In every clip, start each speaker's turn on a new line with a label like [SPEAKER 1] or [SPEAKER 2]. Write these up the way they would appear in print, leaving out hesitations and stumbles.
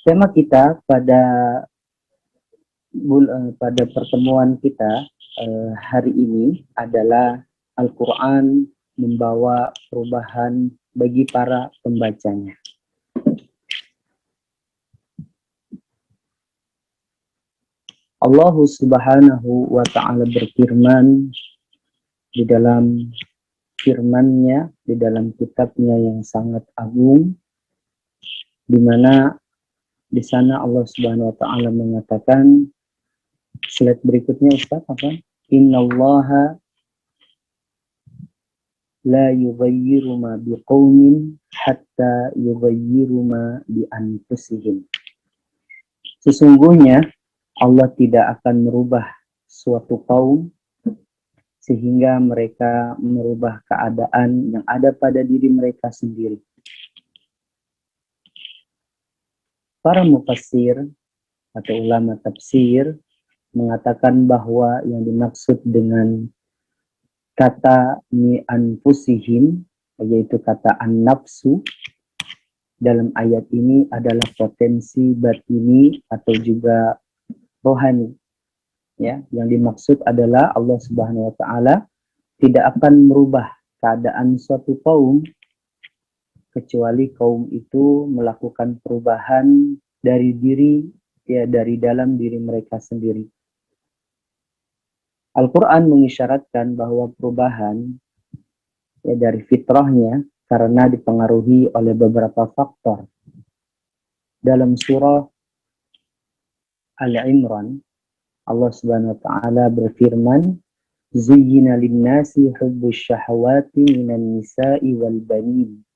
[SPEAKER 1] Tema kita pada pertemuan kita hari ini adalah Al-Quran membawa perubahan bagi para pembacanya. Allah Subhanahu wa Ta'ala berfirman di dalam firman-Nya, di dalam kitabnya yang sangat agung, di mana di sana Allah Subhanahu wa Ta'ala mengatakan, slide berikutnya Ustaz, apa? Innallaha la yughayyiru ma biqaumin hatta yughayyiru ma bi anfusihim. Sesungguhnya Allah tidak akan merubah suatu kaum sehingga mereka merubah keadaan yang ada pada diri mereka sendiri. Para mufassir atau ulama tafsir mengatakan bahwa yang dimaksud dengan kata mi anfusihim, yaitu kata an-nafsu, dalam ayat ini adalah potensi batini atau juga rohani. Ya, yang dimaksud adalah Allah Subhanahu wa Ta'ala tidak akan merubah keadaan suatu kaum kecuali kaum itu melakukan perubahan dari diri, ya, dari dalam diri mereka sendiri. Al-Quran mengisyaratkan bahwa perubahan, ya, dari fitrahnya karena dipengaruhi oleh beberapa faktor. Dalam surah Al-Imran, Allah Subhanahu wa Ta'ala berfirman, Zuyyina linnasi hubbus syahawati minan nisa'i wal banin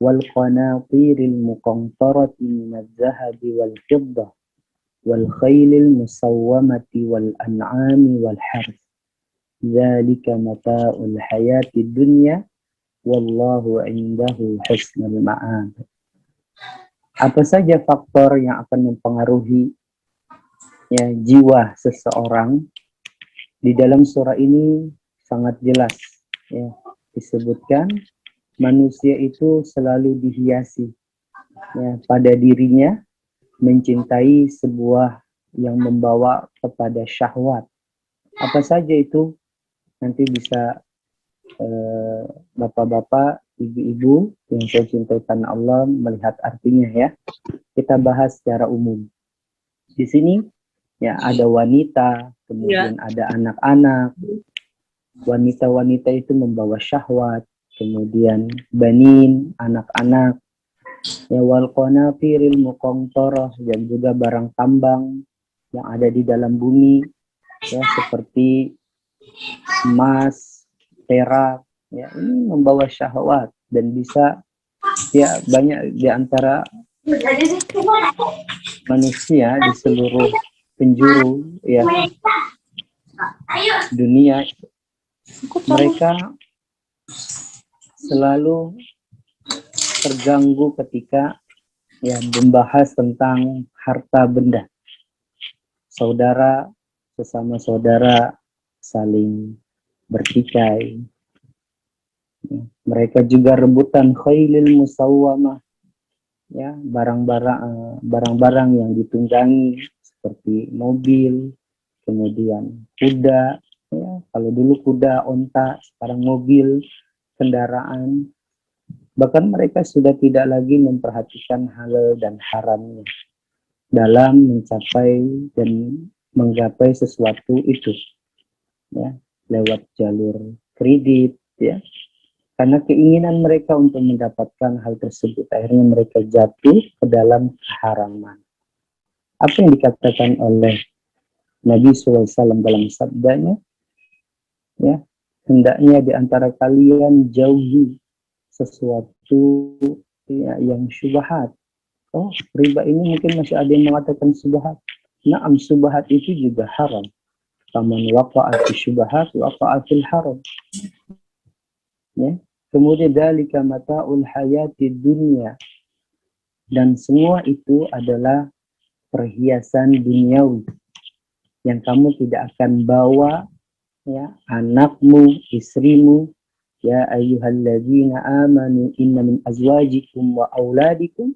[SPEAKER 1] wal qanatiril muqantarati minaz zahabi wal fiddah wal khaylil musawwamati wal an'ami wal harth. Dzalika mata'ul hayatid dunya wallahu 'indahu husnul ma'ab. Apa saja faktor yang akan mempengaruhi, ya, jiwa seseorang? Di dalam surah ini sangat jelas, ya, disebutkan manusia itu selalu dihiasi, ya, pada dirinya mencintai sebuah yang membawa kepada syahwat. Apa saja itu? Nanti bisa bapak-bapak, ibu-ibu yang saya cintai karena Allah melihat artinya, ya. Kita bahas secara umum. Di sini, ya, ada wanita, kemudian ada anak-anak. Wanita-wanita itu membawa syahwat, kemudian banin, anak-anak, ya, wal qanatiril muqantarah, dan juga barang tambang yang ada di dalam bumi, ya, seperti emas, perak, ya, ini membawa syahwat dan bisa, ya, banyak di antara manusia di seluruh penjuru, ya, dunia, mereka selalu terganggu ketika, ya, membahas tentang harta benda. Saudara sesama saudara saling bertikai. Mereka juga rebutan khailil musawwamah, ya, barang-barang yang ditunggangi seperti mobil, kemudian kuda, ya, kalau dulu kuda, onta, sekarang mobil, kendaraan. Bahkan mereka sudah tidak lagi memperhatikan halal dan haramnya dalam mencapai dan menggapai sesuatu itu, ya, lewat jalur kredit, ya. Karena keinginan mereka untuk mendapatkan hal tersebut, akhirnya mereka jatuh ke dalam keharaman. Apa yang dikatakan oleh Nabi SAW dalam sabdanya, ya, hendaknya di antara kalian jauhi sesuatu, ya, yang syubhat. Oh, riba ini mungkin masih ada yang mengatakan syubhat. Naam, syubhat itu juga haram. Faman waqa'a fi syubhat waqa'a fil haram. Ya. Kemudian dzalika mata'ul hayatid dunya, dan semua itu adalah perhiasan duniawi yang kamu tidak akan bawa, ya, anakmu, istrimu, Ya ayyuhalladzina amanu inna min azwajikum wa auladikum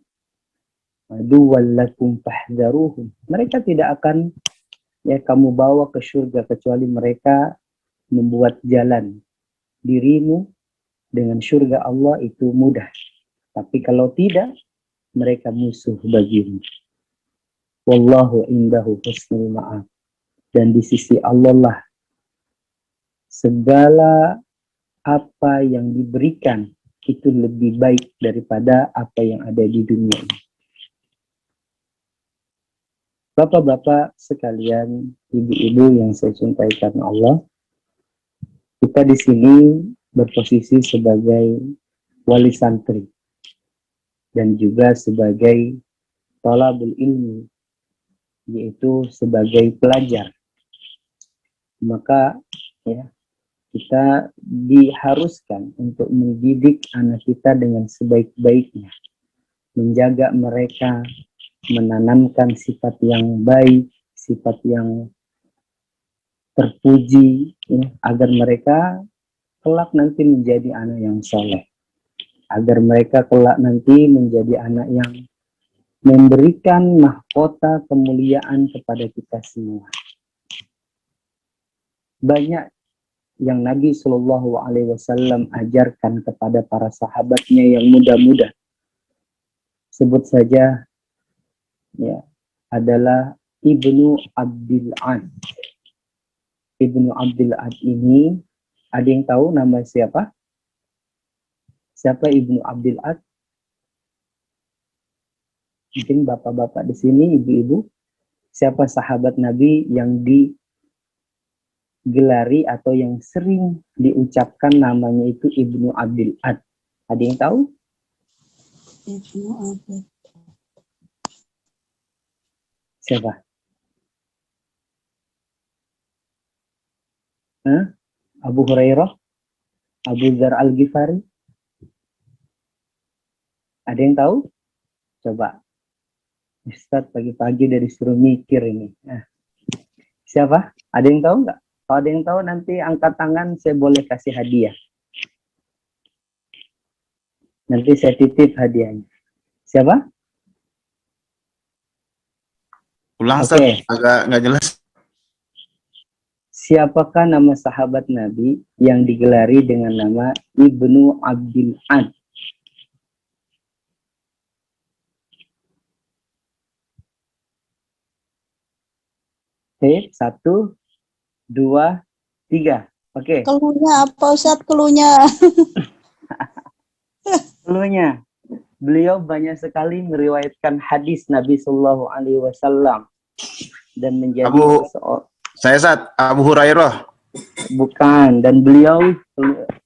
[SPEAKER 1] aduwwan lakum fahdharuhum. Mereka tidak akan kamu bawa ke surga kecuali mereka membuat jalan dirimu dengan surga Allah itu mudah. Tapi kalau tidak, mereka musuh bagimu. Wallahu indahu husnul ma'ab. Dan di sisi Allah lah segala apa yang diberikan itu lebih baik daripada apa yang ada di dunia ini. Bapak-bapak sekalian, ibu-ibu yang saya cintai karena Allah, kita di sini berposisi sebagai wali santri dan juga sebagai thalabul ilmi, yaitu sebagai pelajar. Maka kita diharuskan untuk mendidik anak kita dengan sebaik-baiknya, menjaga mereka, menanamkan sifat yang baik, sifat yang terpuji, agar mereka kelak nanti menjadi anak yang saleh, agar mereka kelak nanti menjadi anak yang memberikan mahkota kemuliaan kepada kita semua. Banyak yang Nabi Shallallahu Alaihi Wasallam ajarkan kepada para sahabatnya yang muda-muda. Sebut saja adalah Ibnu Abdul Ad. Ibnu Abdul Ad ini, ada yang tahu nama siapa? Siapa Ibnu Abdul Ad? Mungkin bapak-bapak di sini, ibu-ibu, siapa sahabat Nabi yang digelari atau yang sering diucapkan namanya itu Ibnu Abdul Ad? Ada yang tahu?
[SPEAKER 2] Ibnu Abdul.
[SPEAKER 1] Siapa? Abu Hurairah? Abu Dzar Al-Ghifari? Ada yang tahu? Coba. Ustaz pagi-pagi dari suruh mikir ini. Siapa? Ada yang tahu nggak? Kalau ada yang tahu nanti angkat tangan, saya boleh kasih hadiah. Nanti saya titip hadiahnya. Siapa?
[SPEAKER 3] Ulang, Ustaz, agak nggak jelas.
[SPEAKER 1] Siapakah nama sahabat Nabi yang digelari dengan nama Ibnu Abdul Ad? Oke, 1, 2, 3. Oke.
[SPEAKER 2] Keluhnya apa, Ustaz? Keluhnya.
[SPEAKER 1] Keluhnya, beliau banyak sekali meriwayatkan hadis Nabi Shallallahu Alaihi Wasallam dan menjadi
[SPEAKER 3] Abu Hurairah.
[SPEAKER 1] Bukan, dan beliau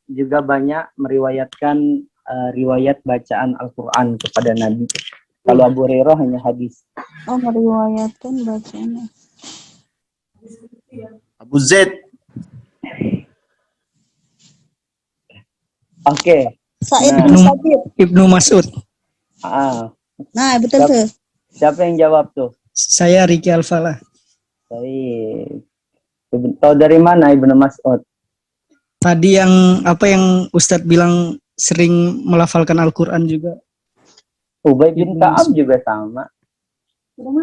[SPEAKER 1] juga banyak meriwayatkan riwayat bacaan Al-Quran kepada Nabi. Kalau Abu Hurairah hanya hadis.
[SPEAKER 2] Oh, meriwayatkan bacanya.
[SPEAKER 3] Abu Zaid.
[SPEAKER 1] Oke.
[SPEAKER 2] Said bin Sabit.
[SPEAKER 4] Ibnu Mas'ud.
[SPEAKER 2] Nah, betul tuh.
[SPEAKER 1] Siapa yang jawab tuh?
[SPEAKER 4] Saya Riki Alfala.
[SPEAKER 1] Baik. Tahu dari mana Ibnu Mas'ud?
[SPEAKER 4] Tadi yang Ustadz bilang sering melafalkan Al-Quran juga.
[SPEAKER 1] Ubay bin Ka'ab juga sama.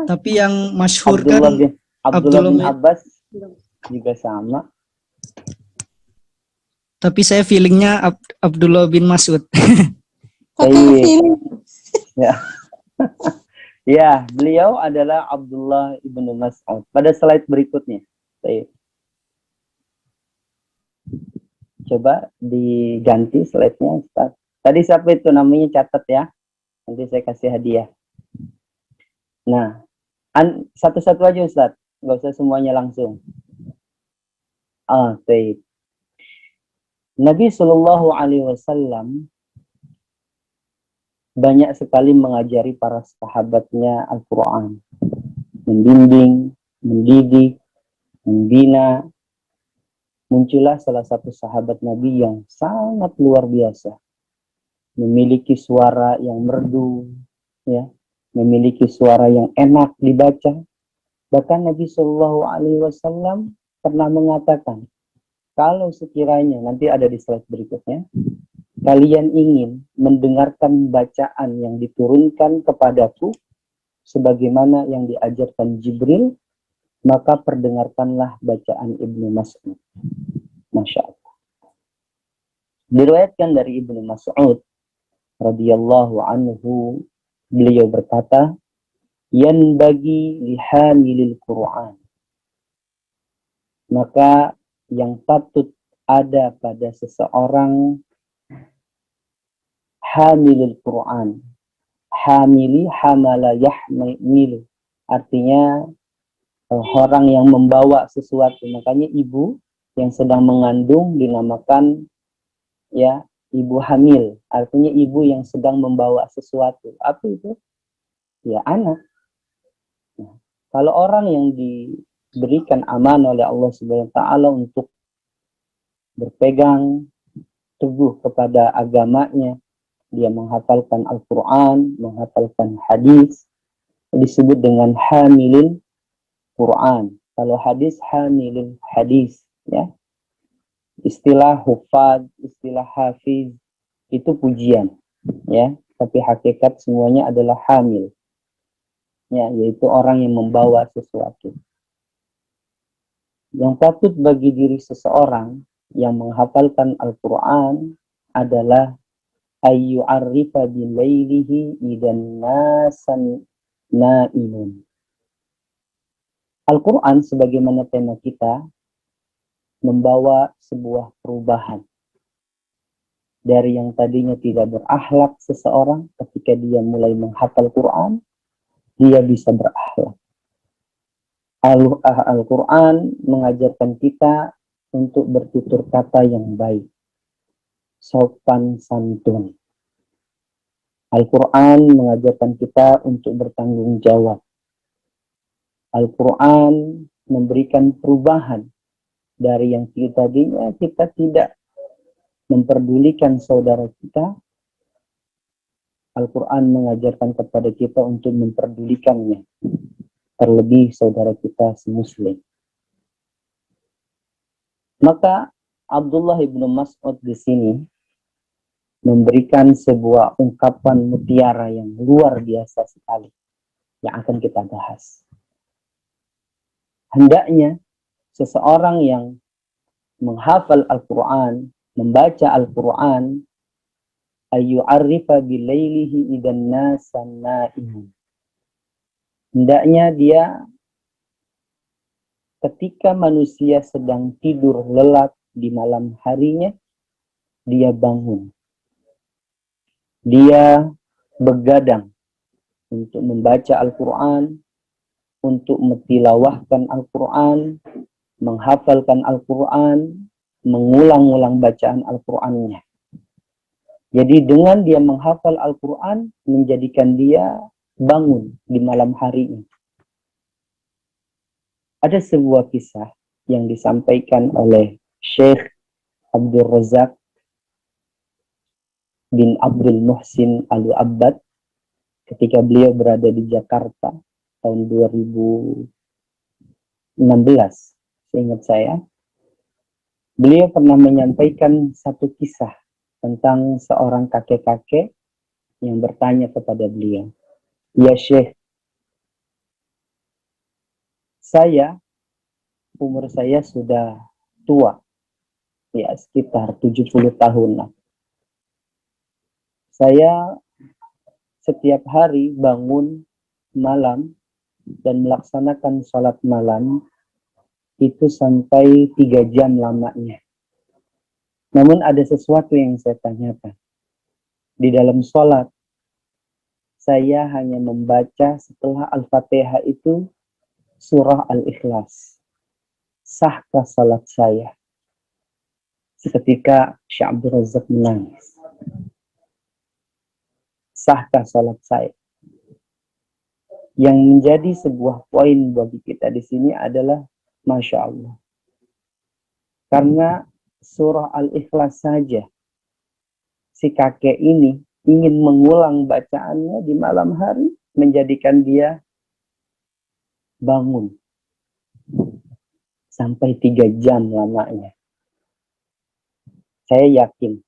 [SPEAKER 4] Tapi yang masyhur kan
[SPEAKER 1] Abdullah bin Abbas juga sama.
[SPEAKER 4] Tapi saya feelingnya Abdullah bin Mas'ud.
[SPEAKER 1] Ya. Ya, beliau adalah Abdullah ibnu Mas'ud. Pada slide berikutnya. Coba diganti slide-nya, Ustaz. Tadi siapa itu namanya, catat ya. Nanti saya kasih hadiah. Nah, satu-satu aja Ustaz. Nggak usah semuanya langsung. Baik. Nabi Shallallahu Alaihi Wasallam banyak sekali mengajari para sahabatnya Al-Quran, membimbing, mendidik, membina. Muncullah salah satu sahabat Nabi yang sangat luar biasa, memiliki suara yang merdu, memiliki suara yang enak dibaca. Bahkan Nabi Shallallahu Alaihi Wasallam pernah mengatakan, kalau sekiranya nanti ada di slide berikutnya, kalian ingin mendengarkan bacaan yang diturunkan kepadaku sebagaimana yang diajarkan Jibril, maka perdengarkanlah bacaan Ibnu Mas'ud. Masya Allah. Diriwayatkan dari Ibnu Mas'ud radhiyallahu anhu, beliau berkata, yanbaghi lihamilil Qur'an. Maka yang patut ada pada seseorang hamilil Qur'an. Hamili, hamala, yahmilu. Artinya orang yang membawa sesuatu. Makanya ibu yang sedang mengandung dinamakan ya ibu hamil. Artinya ibu yang sedang membawa sesuatu. Apa itu? Ya anak. Nah, kalau orang yang diberikan amanah oleh Allah Subhanahu wa taala untuk berpegang teguh kepada agamanya, dia menghafalkan Al-Quran, menghafalkan hadis, disebut dengan hamilil Quran. Kalau hadis, hamilil hadis. Ya. Istilah hufad, istilah hafiz, itu pujian. Ya. Tapi hakikat semuanya adalah hamil. Ya, yaitu orang yang membawa sesuatu. Yang patut bagi diri seseorang yang menghafalkan Al-Quran adalah ayyu arifa bilailihi idan nasan naimun. Al-Quran sebagaimana tema kita membawa sebuah perubahan. Dari yang tadinya tidak berakhlak seseorang, ketika dia mulai menghafal Quran, dia bisa berakhlak. Al-Quran mengajarkan kita untuk bertutur kata yang baik, sopan santun. Al-Quran mengajarkan kita untuk bertanggung jawab. Al-Quran memberikan perubahan dari yang tadinya kita tidak memperdulikan saudara kita. Al-Quran mengajarkan kepada kita untuk memperdulikannya, terlebih saudara kita semuslim. Maka Abdullah ibnu Mas'ud di sini memberikan sebuah ungkapan mutiara yang luar biasa sekali yang akan kita bahas. Hendaknya seseorang yang menghafal Al-Quran, membaca Al-Quran, ayu arifa bilailihi idan nasan naimun. Hendaknya dia ketika manusia sedang tidur lelap di malam harinya, dia bangun. Dia begadang untuk membaca Al-Quran, untuk mentilawahkan Al-Quran, menghafalkan Al-Quran, mengulang-ulang bacaan Al-Qurannya. Jadi dengan dia menghafal Al-Quran, menjadikan dia bangun di malam hari ini. Ada sebuah kisah yang disampaikan oleh Syekh Abdul Razak bin Abdul Muhsin Al-Abbad ketika beliau berada di Jakarta tahun 2016, seingat saya. Beliau pernah menyampaikan satu kisah tentang seorang kakek-kakek yang bertanya kepada beliau, "Ya Syekh, umur saya sudah tua, ya sekitar 70 tahun. Saya setiap hari bangun malam dan melaksanakan sholat malam itu sampai 3 jam lamanya. Namun ada sesuatu yang saya tanyakan. Di dalam sholat, saya hanya membaca setelah Al-Fatihah itu surah Al-Ikhlas. Sahkah sholat saya?" Seketika Syekh Abdul Razak menangis. Sahkah sholat saya? Yang menjadi sebuah poin bagi kita di sini adalah Masya Allah. Karena surah Al-Ikhlas saja, si kakek ini ingin mengulang bacaannya di malam hari, menjadikan dia bangun sampai 3 jam lamanya. Saya yakin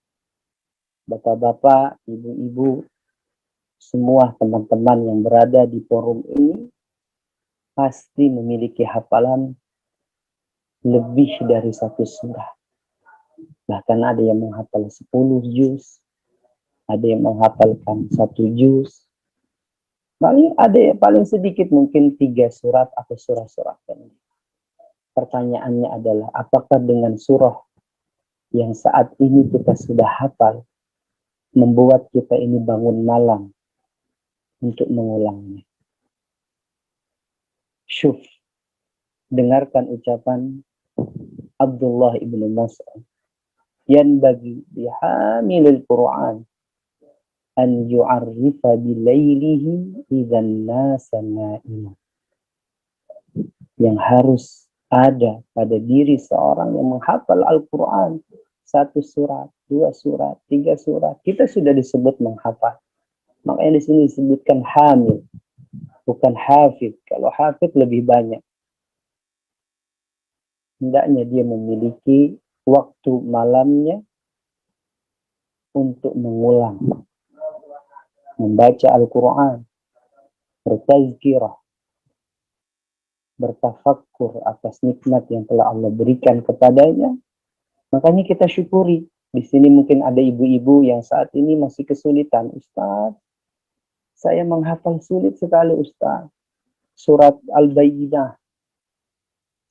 [SPEAKER 1] bapak-bapak, ibu-ibu, semua teman-teman yang berada di forum ini pasti memiliki hafalan lebih dari 1 surah. Bahkan ada yang menghafal 10 juz, ada yang menghafalkan 1 juz. Paling sedikit mungkin 3 surat atau surah-surah pendek. Pertanyaannya adalah, apakah dengan surah yang saat ini kita sudah hafal membuat kita ini bangun malam untuk mengulangnya? Syuf, dengarkan ucapan Abdullah ibn Mas'ud, yang bagi bihamilil Quran an yu'arrifa bilailihi idzan nasa na'imun. Yang harus ada pada diri seorang yang menghafal Al-Quran, 1 surat, 2 surat, 3 surat, kita sudah disebut menghafal. Makanya di sini disebutkan hamil, bukan hafid. Kalau hafid lebih banyak. Hendaknya dia memiliki waktu malamnya untuk mengulang, membaca Al-Quran, bertazkirah, bertafakkur atas nikmat yang telah Allah berikan kepadanya. Makanya kita syukuri. Di sini mungkin ada ibu-ibu yang saat ini masih kesulitan. Ustaz, saya menghafal sulit sekali Ustaz. Surat Al-Bayyinah.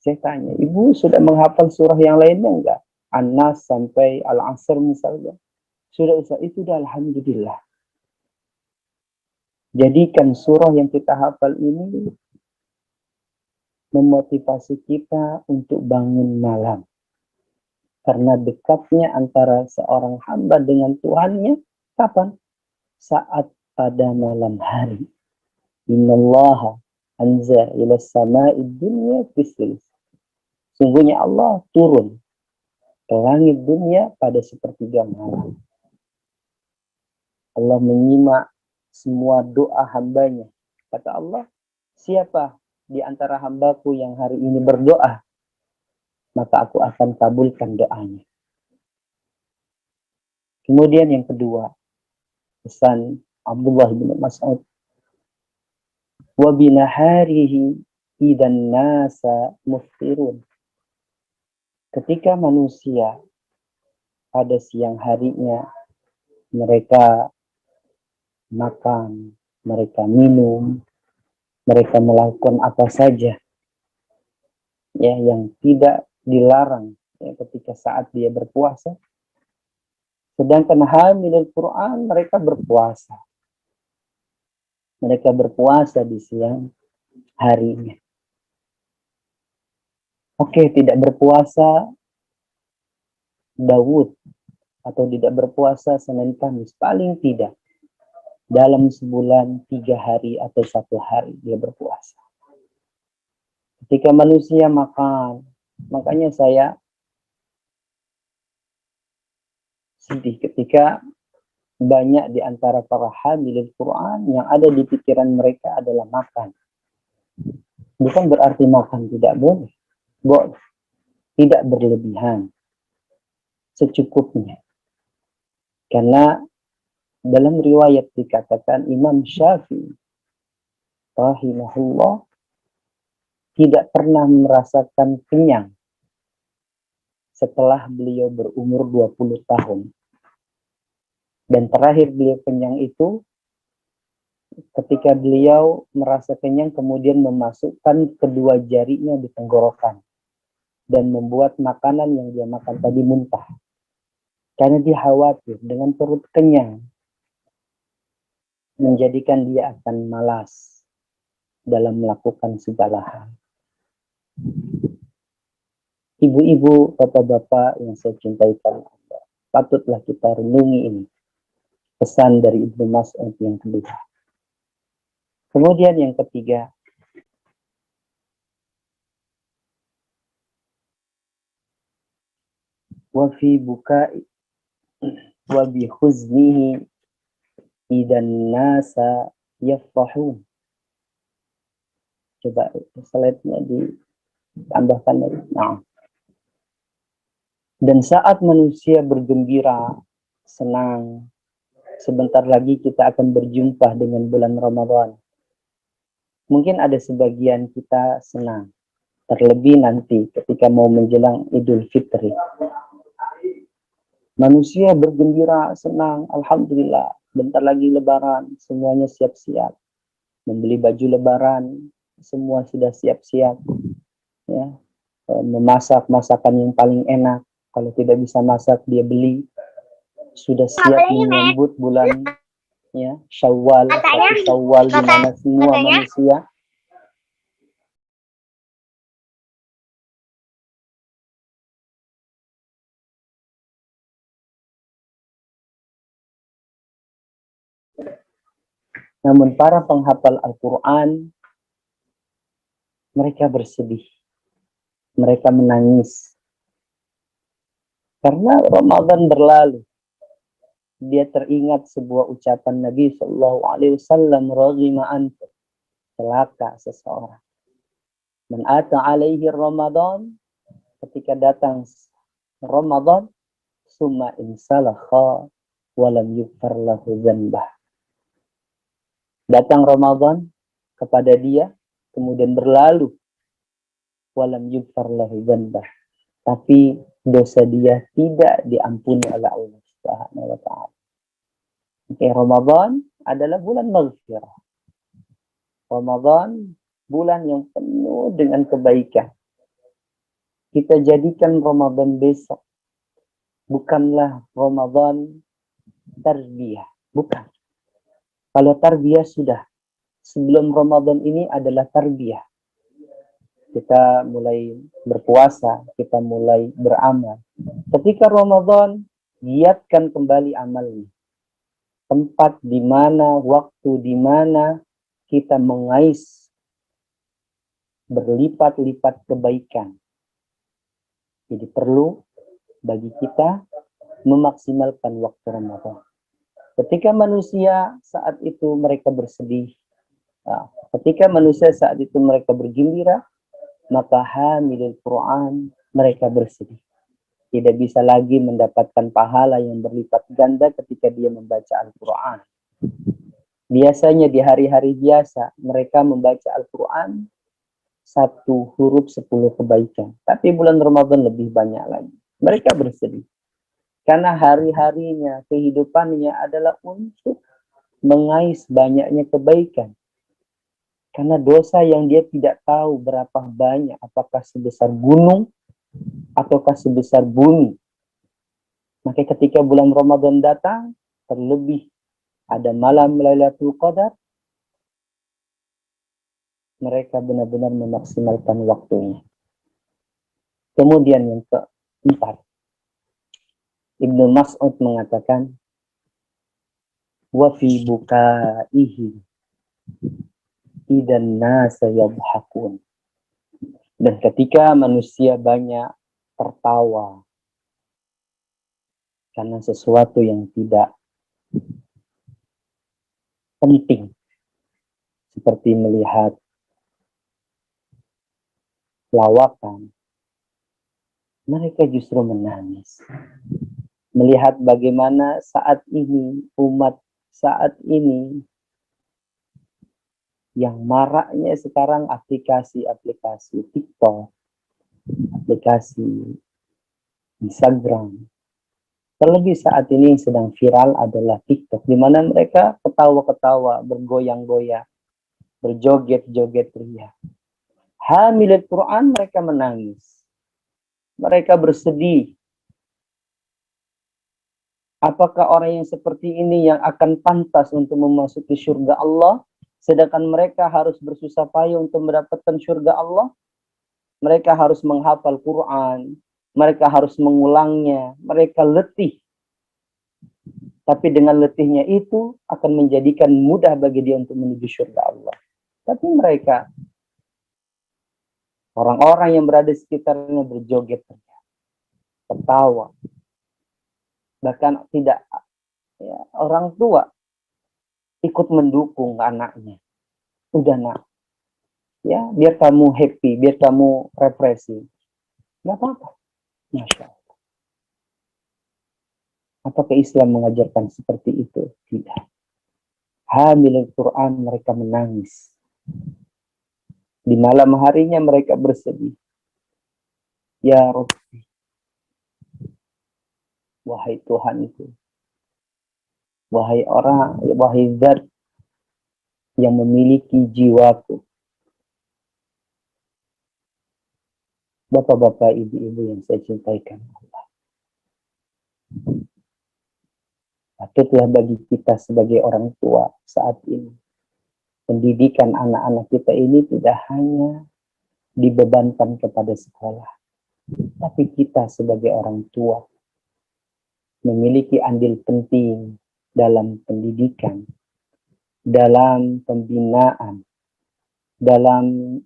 [SPEAKER 1] Saya tanya, ibu sudah menghafal surah yang lainnya enggak? An-Nas sampai Al-Asr misalnya. Sudah Ustaz, itu dah alhamdulillah. Jadikan surah yang kita hafal ini memotivasi kita untuk bangun malam. Karena dekatnya antara seorang hamba dengan Tuhannya, kapan? Saat pada malam hari. Innallaha anza ila sama'id dunya fislis. Sungguhnya Allah turun ke langit dunia pada sepertiga malam. Allah menyimak semua doa hambanya. Kata Allah, siapa di antara hambaku yang hari ini berdoa, maka aku akan kabulkan doanya. Kemudian yang kedua, pesan Abdullah bin Mas'ud, wa binaharihi idan nasa muftirun. Ketika manusia pada siang harinya mereka makan, mereka minum, mereka melakukan apa saja ya yang tidak dilarang ya, ketika saat dia berpuasa. Sedangkan hamilul Quran mereka berpuasa. Mereka berpuasa di siang harinya. Oke, tidak berpuasa Daud atau tidak berpuasa Senin Kamis, paling tidak dalam sebulan 3 hari atau 1 hari dia berpuasa. Ketika manusia makan, makanya saya sedih ketika banyak di antara para hamilul Quran yang ada di pikiran mereka adalah makan. Bukan berarti makan tidak boleh. Boleh. Tidak berlebihan. Secukupnya. Karena dalam riwayat dikatakan Imam Syafi'i rahimahullah tidak pernah merasakan kenyang setelah beliau berumur 20 tahun. Dan terakhir beliau kenyang itu ketika beliau merasa kenyang kemudian memasukkan kedua jarinya di tenggorokan dan membuat makanan yang dia makan tadi muntah. Karena dia khawatir dengan perut kenyang menjadikan dia akan malas dalam melakukan segala hal. Ibu-ibu, bapak-bapak yang saya cintai Allah, patutlah kita renungi ini. Pesan dari Ibnu Mas'ud yang kedua. Kemudian yang ketiga, wa fi bukai wa bi khuznihi idan nasa yafrahun. Coba slide-nya ditambahkan lagi. Nah. Dan saat manusia bergembira, senang, sebentar lagi kita akan berjumpa dengan bulan Ramadan. Mungkin ada sebagian kita senang, terlebih nanti ketika mau menjelang Idul Fitri. Manusia bergembira, senang, alhamdulillah, bentar lagi lebaran, semuanya siap-siap. Membeli baju lebaran, semua sudah siap-siap. Ya, memasak masakan yang paling enak. Kalau tidak bisa masak, dia beli. Sudah siap menyambut bulan ya Syawal, satu Syawal, di mana semua manusia namun para penghafal Al-Quran mereka bersedih, mereka menangis karena Ramadan berlalu. Dia teringat sebuah ucapan Nabi Shallallahu Alaihi Wasallam, "Raghima antum," celaka seseorang. Man ata alaihi Ramadan, ketika datang Ramadan, summa insalakha walam yughfar lahu dzanbah. Datang Ramadan kepada dia, kemudian berlalu, walam yughfar lahu dzanbah. Tapi dosa dia tidak diampuni oleh Allah Subhanahu wa taala. Oke, Ramadan adalah bulan maghfirah. Ramadan bulan yang penuh dengan kebaikan. Kita jadikan Ramadan besok bukanlah Ramadan tarbiyah, bukan. Kalau tarbiyah sudah, sebelum Ramadan ini adalah tarbiyah. Kita mulai berpuasa, kita mulai beramal. Ketika Ramadan, giatkan kembali amalnya. Tempat di mana, waktu di mana kita mengais berlipat-lipat kebaikan. Jadi perlu bagi kita memaksimalkan waktu Ramadan. Ketika manusia saat itu mereka bersedih, ketika manusia saat itu mereka bergembira, maka hamilul Quran mereka bersedih. Tidak bisa lagi mendapatkan pahala yang berlipat ganda ketika dia membaca Al-Quran. Biasanya di hari-hari biasa mereka membaca Al-Quran 1 huruf 10 kebaikan. Tapi bulan Ramadan lebih banyak lagi. Mereka bersedih. Karena hari-harinya, kehidupannya adalah untuk mengais banyaknya kebaikan. Karena dosa yang dia tidak tahu berapa banyak, apakah sebesar gunung, ataukah sebesar bumi. Maka ketika bulan Ramadan datang, terlebih ada malam Lailatul Qadar, mereka benar-benar memaksimalkan waktunya. Kemudian yang keempat, Ibnu Mas'ud mengatakan, wa fi bukaihi idan nasa yadhakun. Dan ketika manusia banyak tertawa karena sesuatu yang tidak penting, seperti melihat lawakan, mereka justru menangis. Melihat bagaimana saat ini, umat saat ini, yang maraknya sekarang aplikasi-aplikasi TikTok, aplikasi Instagram. Terlebih saat ini yang sedang viral adalah TikTok, di mana mereka ketawa-ketawa, bergoyang-goyang, berjoget-joget ria. Hamilat Quran mereka menangis. Mereka bersedih. Apakah orang yang seperti ini yang akan pantas untuk memasuki surga Allah? Sedangkan mereka harus bersusah payah untuk mendapatkan surga Allah. Mereka harus menghafal Quran. Mereka harus mengulangnya. Mereka letih. Tapi dengan letihnya itu akan menjadikan mudah bagi dia untuk menuju surga Allah. Tapi mereka, orang-orang yang berada di sekitarnya berjoget, tertawa. Bahkan tidak, ya, orang tua ikut mendukung anaknya. Udah nak, ya biar kamu happy, biar kamu refreshing. Nggak apa-apa. Masya Allah. Apakah Islam mengajarkan seperti itu? Tidak. Hamilul Quran mereka menangis. Di malam harinya mereka bersedih. Ya Rabbi, wahai Tuhanku, wahai Zat yang memiliki jiwaku. Bapak-bapak, ibu-ibu yang saya cintaikan Allah. Patutlah bagi kita sebagai orang tua saat ini, pendidikan anak-anak kita ini tidak hanya dibebankan kepada sekolah, tapi kita sebagai orang tua memiliki andil penting dalam pendidikan, dalam pembinaan, dalam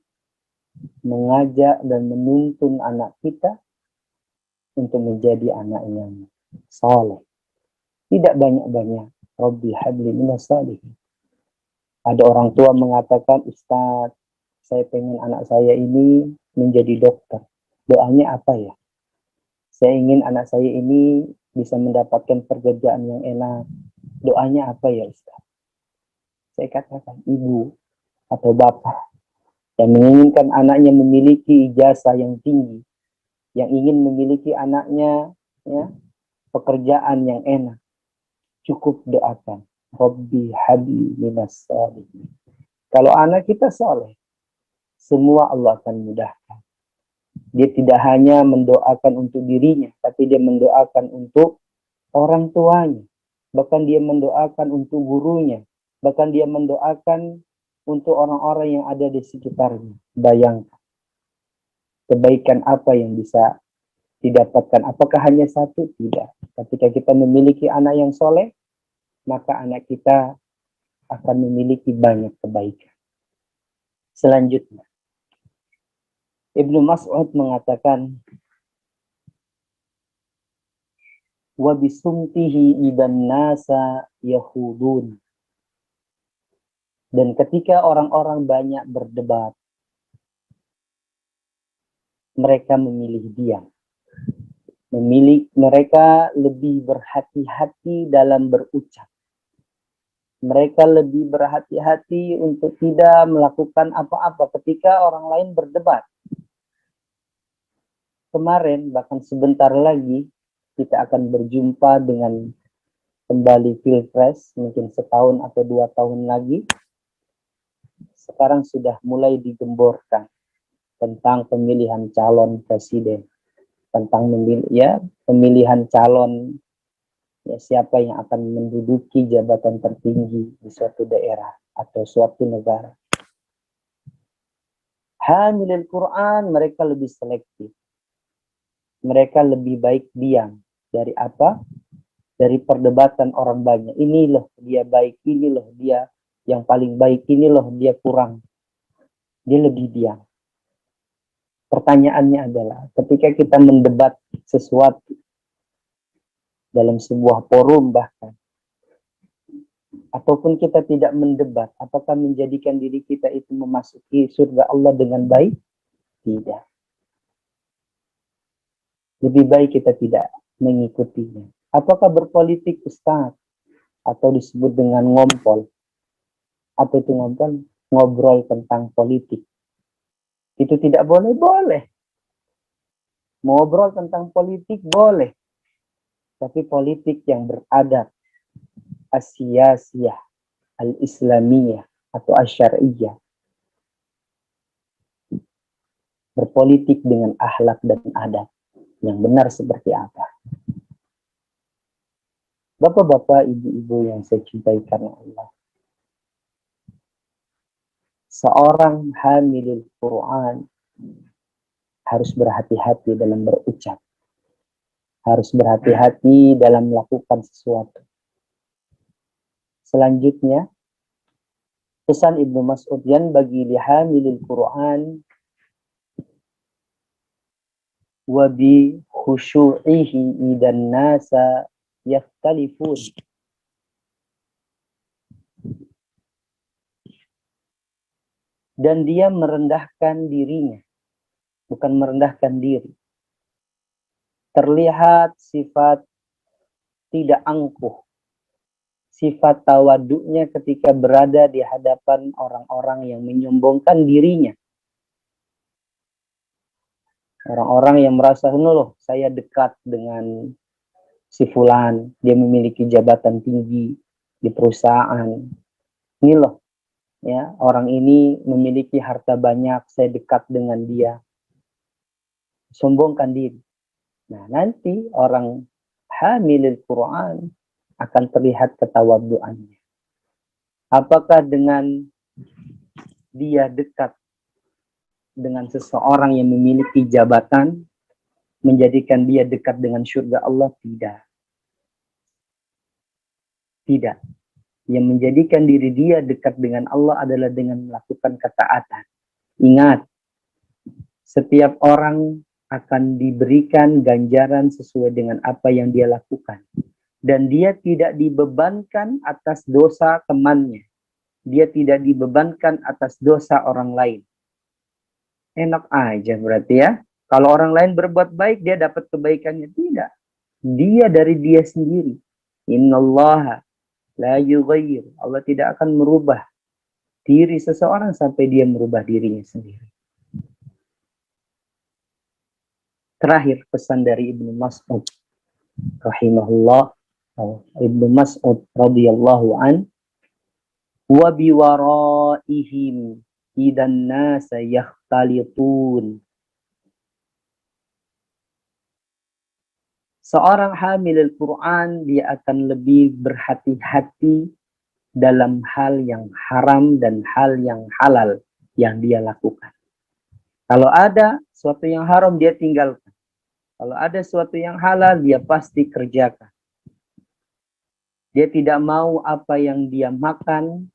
[SPEAKER 1] mengajak dan menuntun anak kita untuk menjadi anak yang saleh. Tidak banyak-banyak. Rabbi habli minas salihin. Ada orang tua mengatakan, Ustaz, saya pengen anak saya ini menjadi dokter. Doanya apa ya? Saya ingin anak saya ini bisa mendapatkan pekerjaan yang enak. Doanya apa ya Ustaz? Saya katakan, ibu atau bapak yang menginginkan anaknya memiliki ijazah yang tinggi, yang ingin memiliki anaknya ya, pekerjaan yang enak, cukup doakan. Rabbi habli minas salihin. Kalau anak kita soleh, semua Allah akan mudahkan. Dia tidak hanya mendoakan untuk dirinya, tapi dia mendoakan untuk orang tuanya. Bahkan dia mendoakan untuk gurunya. Bahkan dia mendoakan untuk orang-orang yang ada di sekitarnya. Bayangkan kebaikan apa yang bisa didapatkan. Apakah hanya satu? Tidak. Ketika kita memiliki anak yang soleh, maka anak kita akan memiliki banyak kebaikan. Selanjutnya, Ibnu Mas'ud mengatakan, wa bisumtihi idan nasa yahudun. Dan ketika orang-orang banyak berdebat, mereka memilih diam. Mereka lebih berhati-hati dalam berucap. Mereka lebih berhati-hati untuk tidak melakukan apa-apa ketika orang lain berdebat. Kemarin, bahkan sebentar lagi, kita akan berjumpa dengan kembali Pilpres, mungkin setahun atau 2 tahun lagi. Sekarang sudah mulai digemborkan tentang pemilihan calon presiden, tentang pemilihan calon siapa yang akan menduduki jabatan tertinggi di suatu daerah atau suatu negara. Hamilul Quran mereka lebih selektif. Mereka lebih baik diam. Dari apa? Dari perdebatan orang banyak. Ini loh dia baik, ini loh dia yang paling baik, ini loh dia kurang. Dia lebih diam. Pertanyaannya adalah, ketika kita mendebat sesuatu dalam sebuah forum bahkan, ataupun kita tidak mendebat, apakah menjadikan diri kita itu memasuki surga Allah dengan baik? Tidak. Lebih baik kita tidak mengikutinya. Apakah berpolitik Ustaz? Atau disebut dengan ngompol? Apa itu ngompol? Ngobrol tentang politik. Itu tidak boleh? Boleh. Ngobrol tentang politik boleh. Tapi politik yang beradab, as-siyasiyah, al-islamiyah, atau asyariyah. Berpolitik dengan akhlak dan adab. Yang benar seperti apa? Bapak-bapak, ibu-ibu yang saya cintai karena Allah. Seorang hamilul Quran harus berhati-hati dalam berucap. Harus berhati-hati dalam melakukan sesuatu. Selanjutnya, pesan Ibnu Mas'ud yang bagi lihamilil Quran wa bi khusyu'ihi idan nasa yaftalifun. Dan dia merendahkan dirinya, bukan merendahkan diri. Terlihat sifat tidak angkuh. Sifat tawaduknya ketika berada di hadapan orang-orang yang menyombongkan dirinya. Orang-orang yang merasa, loh, saya dekat dengan si fulan, dia memiliki jabatan tinggi di perusahaan. Ini loh, ya, orang ini memiliki harta banyak, saya dekat dengan dia. Sombongkan diri. Nah, nanti orang hamilul Quran akan terlihat ketawaduannya. Apakah dengan dia dekat dengan seseorang yang memiliki jabatan menjadikan dia dekat dengan surga Allah? Tidak. Tidak. Yang menjadikan diri dia dekat dengan Allah adalah dengan melakukan ketaatan. Ingat, setiap orang akan diberikan ganjaran sesuai dengan apa yang dia lakukan. Dan dia tidak dibebankan atas dosa temannya. Dia tidak dibebankan atas dosa orang lain. Enak aja berarti ya. Kalau orang lain berbuat baik, dia dapat kebaikannya. Tidak. Dia dari dia sendiri. Innallaha la yughayyir. Allah tidak akan merubah diri seseorang sampai dia merubah dirinya sendiri. Terakhir pesan dari Ibnu Mas'ud rahimahullah, Ibnu Mas'ud radhiyallahu an, wa biwaraihim idan nasa yakhtalitun. Seorang hamilul Quran dia akan lebih berhati-hati dalam hal yang haram dan hal yang halal yang dia lakukan. Kalau ada sesuatu yang haram dia tinggalkan. Kalau ada sesuatu yang halal dia pasti kerjakan. Dia tidak mau apa yang dia makan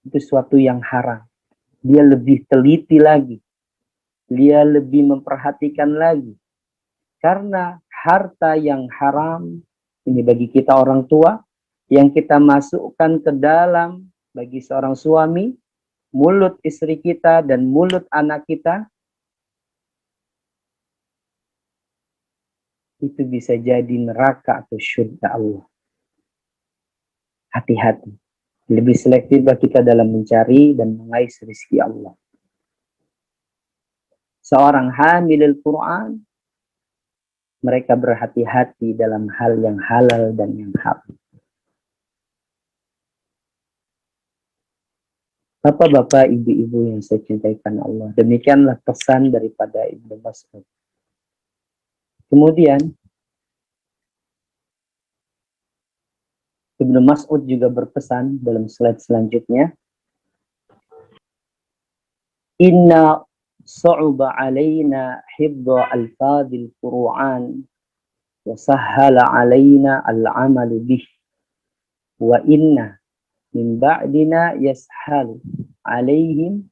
[SPEAKER 1] itu sesuatu yang haram. Dia lebih teliti lagi. Dia lebih memperhatikan lagi. Karena harta yang haram ini bagi kita orang tua yang kita masukkan ke dalam bagi seorang suami, mulut istri kita dan mulut anak kita, itu bisa jadi neraka atau surga Allah. Hati-hati. Lebih selektif kita dalam mencari dan mengais rezeki Allah. Seorang hamilul Quran, mereka berhati-hati dalam hal yang halal dan yang haram. Bapak-bapak, ibu-ibu yang saya cintai karena Allah. Demikianlah pesan daripada Ibnu Mas'ud. Kemudian Ibnu Mas'ud juga berpesan dalam slide selanjutnya, inna su'uba alaina hifdha alfadil Qur'an wa sahhala alaina al-amalu bih wa inna min ba'dina yashalu alaihim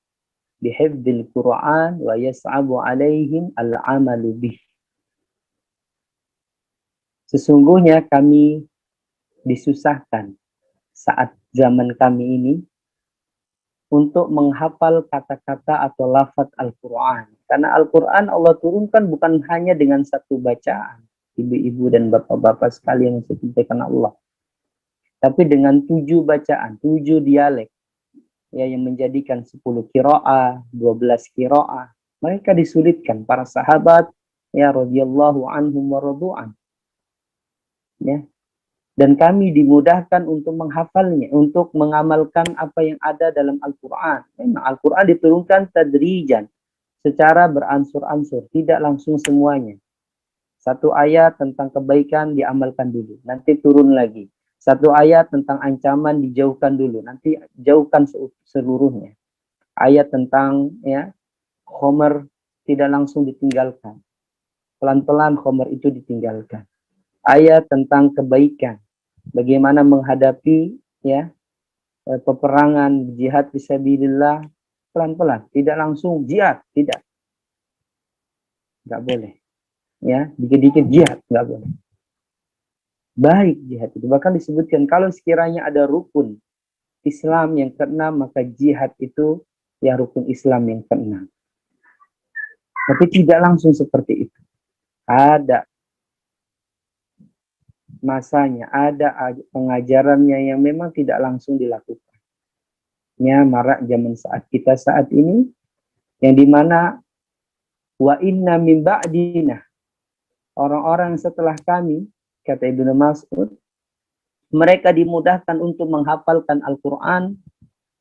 [SPEAKER 1] bihifdil Qur'an wa yas'abu alaihim al-amalu bih. Sesungguhnya kami disusahkan saat zaman kami ini untuk menghafal kata-kata atau lafaz Al-Quran. Karena Al-Quran Allah turunkan bukan hanya dengan satu bacaan, ibu-ibu dan bapak-bapak sekalian yang saya cintai Allah. Tapi dengan 7 bacaan, 7 dialek, ya, yang menjadikan 10 qiraah, 12 qiraah. Mereka disulitkan, para sahabat, ya, radhiyallahu anhum wa radu'an. Ya. Dan kami dimudahkan untuk menghafalnya, untuk mengamalkan apa yang ada dalam Al-Quran. Memang Al-Quran diturunkan tadrijan, secara beransur-ansur, tidak langsung semuanya. Satu ayat tentang kebaikan diamalkan dulu, nanti turun lagi. Satu ayat tentang ancaman dijauhkan dulu, nanti jauhkan seluruhnya. Ayat tentang khomer tidak langsung ditinggalkan. Pelan-pelan khomer itu ditinggalkan. Ayat tentang kebaikan, bagaimana menghadapi peperangan jihad fisabilillah, pelan-pelan, tidak langsung jihad, tidak boleh, ya, dikit-dikit jihad nggak boleh. Baik jihad itu bahkan disebutkan kalau sekiranya ada rukun Islam yang ke-6 maka jihad itu ya rukun Islam yang ke-6. Tapi tidak langsung seperti itu. Ada masanya, ada pengajarannya yang memang tidak langsung dilakukan. Marak zaman saat kita saat ini, yang dimana wa inna min ba'dina, orang-orang setelah kami, kata Ibnu Mas'ud, mereka dimudahkan untuk menghafalkan Al-Quran,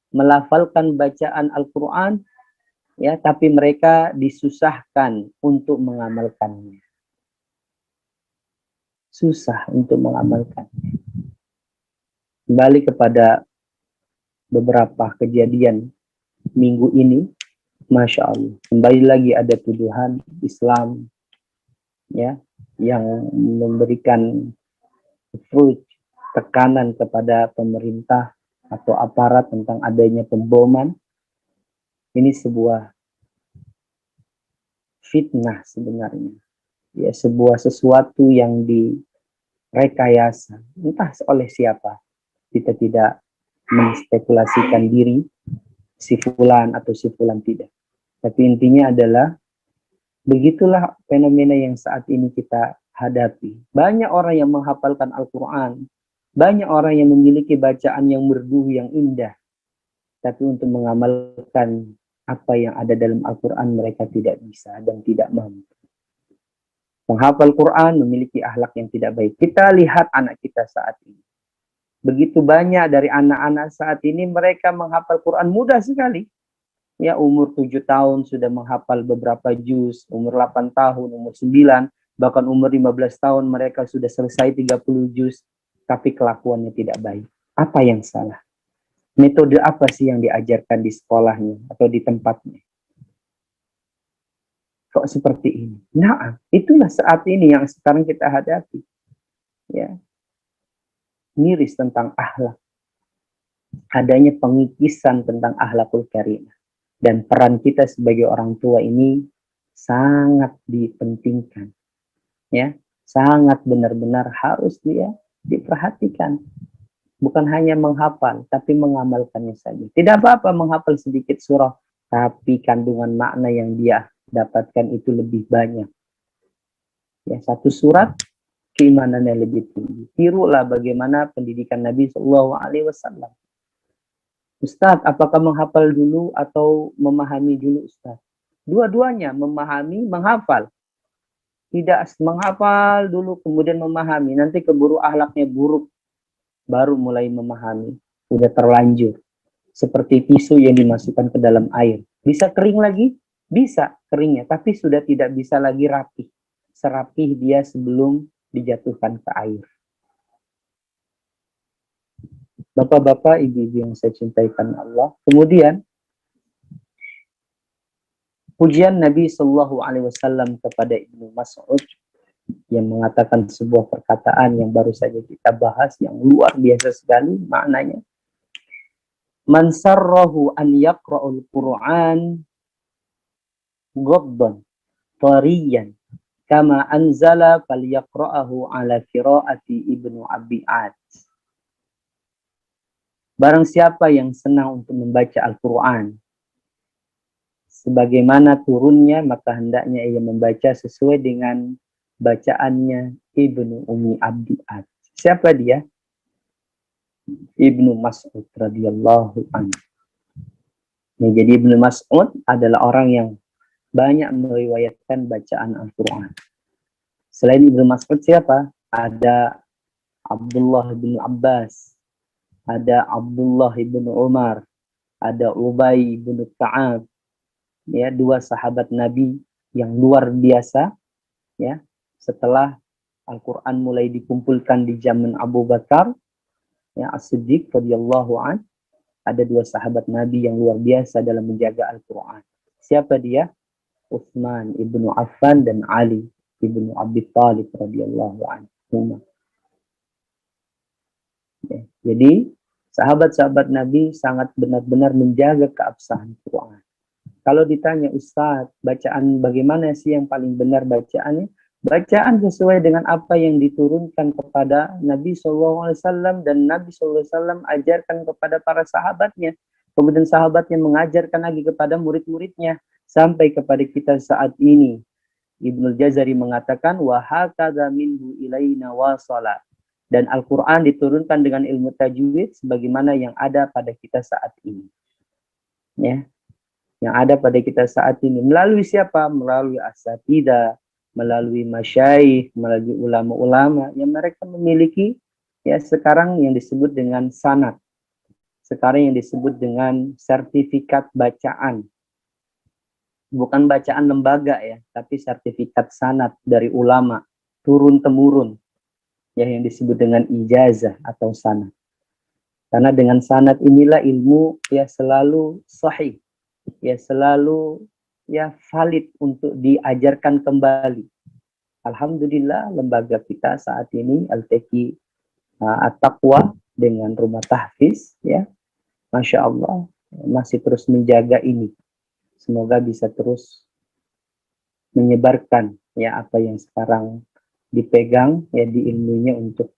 [SPEAKER 1] melafalkan bacaan Al-Quran, ya, tapi mereka disusahkan untuk mengamalkannya. Susah untuk mengamalkan. Kembali kepada beberapa kejadian minggu ini, Masya Allah, kembali lagi ada tuduhan Islam, ya, yang memberikan tekanan kepada pemerintah atau aparat tentang adanya pemboman. Ini sebuah fitnah sebenarnya. Ya, sebuah sesuatu yang direkayasa, entah oleh siapa. Kita tidak menspekulasikan diri si fulan atau si fulan, tidak. Tapi intinya adalah begitulah fenomena yang saat ini kita hadapi. Banyak orang yang menghafalkan Al-Quran, banyak orang yang memiliki bacaan yang merdu, yang indah, tapi untuk mengamalkan apa yang ada dalam Al-Quran mereka tidak bisa dan tidak mampu. Menghafal Quran memiliki akhlak yang tidak baik. Kita lihat anak kita saat ini. Begitu banyak dari anak-anak saat ini mereka menghafal Quran mudah sekali. Ya, umur 7 tahun sudah menghafal beberapa juz, umur 8 tahun, umur 9, bahkan umur 15 tahun mereka sudah selesai 30 juz, tapi kelakuannya tidak baik. Apa yang salah? Metode apa sih yang diajarkan di sekolahnya atau di tempatnya? Kok seperti ini? Nah, itulah saat ini yang sekarang kita hadapi. Ya. Miris tentang akhlak. Adanya pengikisan tentang akhlakul karimah. Dan peran kita sebagai orang tua ini sangat dipentingkan. Ya, sangat benar-benar harus diperhatikan. Bukan hanya menghafal, tapi mengamalkannya saja. Tidak apa-apa menghafal sedikit surah, tapi kandungan makna yang dia dapatkan itu lebih banyak. Ya, satu surat keimanannya lebih tinggi. Tirulah bagaimana pendidikan Nabi SAW. Ustadz, apakah menghafal dulu atau memahami dulu, Ustadz? Dua-duanya, memahami, menghafal. Tidak menghafal dulu kemudian memahami, nanti keburu akhlaknya buruk, baru mulai memahami. Sudah terlanjur. Seperti tisu yang dimasukkan ke dalam air. Bisa kering lagi? Bisa keringnya, tapi sudah tidak bisa lagi rapi. Serapih dia sebelum dijatuhkan ke air. Bapak-bapak, ibu-ibu yang saya cintaikan Allah. Kemudian, pujian Nabi SAW kepada Ibnu Mas'ud yang mengatakan sebuah perkataan yang baru saja kita bahas, yang luar biasa sekali maknanya. Man sarrahu an yaqra'ul Qur'an ghabban tariyan kama anzala falyaqra'ahu ala qira'ati Ibnu Abi'ad. Barang siapa yang senang untuk membaca Al-Quran sebagaimana turunnya, maka hendaknya ia membaca sesuai dengan bacaannya Ibnu Umi Abdi'ad. Siapa dia? Ibnu Mas'ud radhiyallahu anhu. Jadi Ibnu Mas'ud adalah orang yang banyak meriwayatkan bacaan Al-Quran. Selain Ibnu Mas'ud siapa? Ada Abdullah bin Abbas, ada Abdullah bin Umar, ada Ubay bin Ka'ab, ya, dua sahabat Nabi yang luar biasa, ya. Setelah Al-Quran mulai dikumpulkan di zaman Abu Bakar, ya, As-Siddiq radhiyallahu an, ada dua sahabat Nabi yang luar biasa dalam menjaga Al-Quran. Siapa dia? Utsman ibnu Affan dan Ali ibnu Abi Thalib radhiyallahu anhu. Ya, jadi sahabat-sahabat Nabi sangat benar-benar menjaga keabsahan Quran. Kalau ditanya, Ustadz, bacaan bagaimana sih yang paling benar bacaannya? Bacaan sesuai dengan apa yang diturunkan kepada Nabi SAW dan Nabi SAW ajarkan kepada para sahabatnya. Kemudian sahabatnya mengajarkan lagi kepada murid-muridnya sampai kepada kita saat ini. Ibnul Jazari mengatakan, wa hakadha minhu ilaina wasala. Dan Al-Quran diturunkan dengan ilmu tajwid sebagaimana yang ada pada kita saat ini. Ya, yang ada pada kita saat ini. Melalui siapa? Melalui asatidah, melalui masyaikh, melalui ulama-ulama yang mereka memiliki ya sekarang yang disebut dengan sanad. Sekarang yang disebut dengan sertifikat bacaan. Bukan bacaan lembaga ya, tapi sertifikat sanad dari ulama, turun-temurun. Ya, yang disebut dengan ijazah atau sanad. Karena dengan sanad inilah ilmu ya selalu sahih, ya selalu ya valid untuk diajarkan kembali. Alhamdulillah lembaga kita saat ini Al-Taqi At-Taqwa dengan rumah tahfiz ya, Masya Allah masih terus menjaga ini. Semoga bisa terus menyebarkan ya apa yang sekarang dipegang ya di ilmunya untuk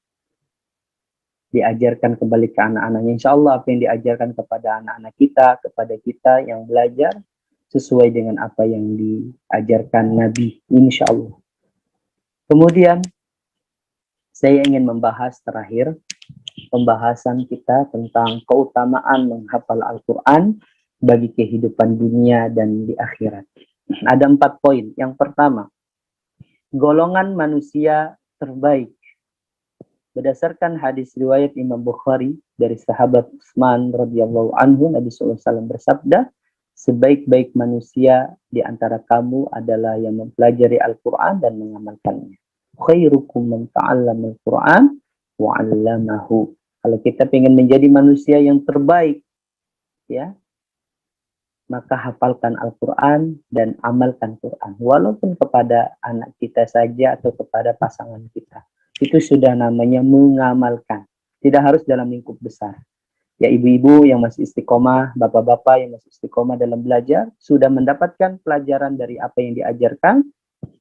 [SPEAKER 1] diajarkan kembali ke anak-anaknya. Insya Allah apa yang diajarkan kepada anak-anak kita, kepada kita yang belajar sesuai dengan apa yang diajarkan Nabi, insya Allah. Kemudian saya ingin membahas terakhir pembahasan kita tentang keutamaan menghafal Al-Quran bagi kehidupan dunia dan di akhirat. Ada 4 poin. Yang pertama, golongan manusia terbaik. Berdasarkan hadis riwayat Imam Bukhari dari sahabat Utsman radhiyallahu anhu, Nabi SAW bersabda, sebaik-baik manusia di antara kamu adalah yang mempelajari Al-Quran dan mengamalkannya. Khairukum man ta'allama Al-Quran wa 'allamahu. Kalau kita ingin menjadi manusia yang terbaik, ya, maka hafalkan Al-Quran dan amalkan Quran. Walaupun kepada anak kita saja atau kepada pasangan kita. Itu sudah namanya mengamalkan. Tidak harus dalam lingkup besar. Ya ibu-ibu yang masih istiqomah, bapak-bapak yang masih istiqomah dalam belajar, sudah mendapatkan pelajaran dari apa yang diajarkan,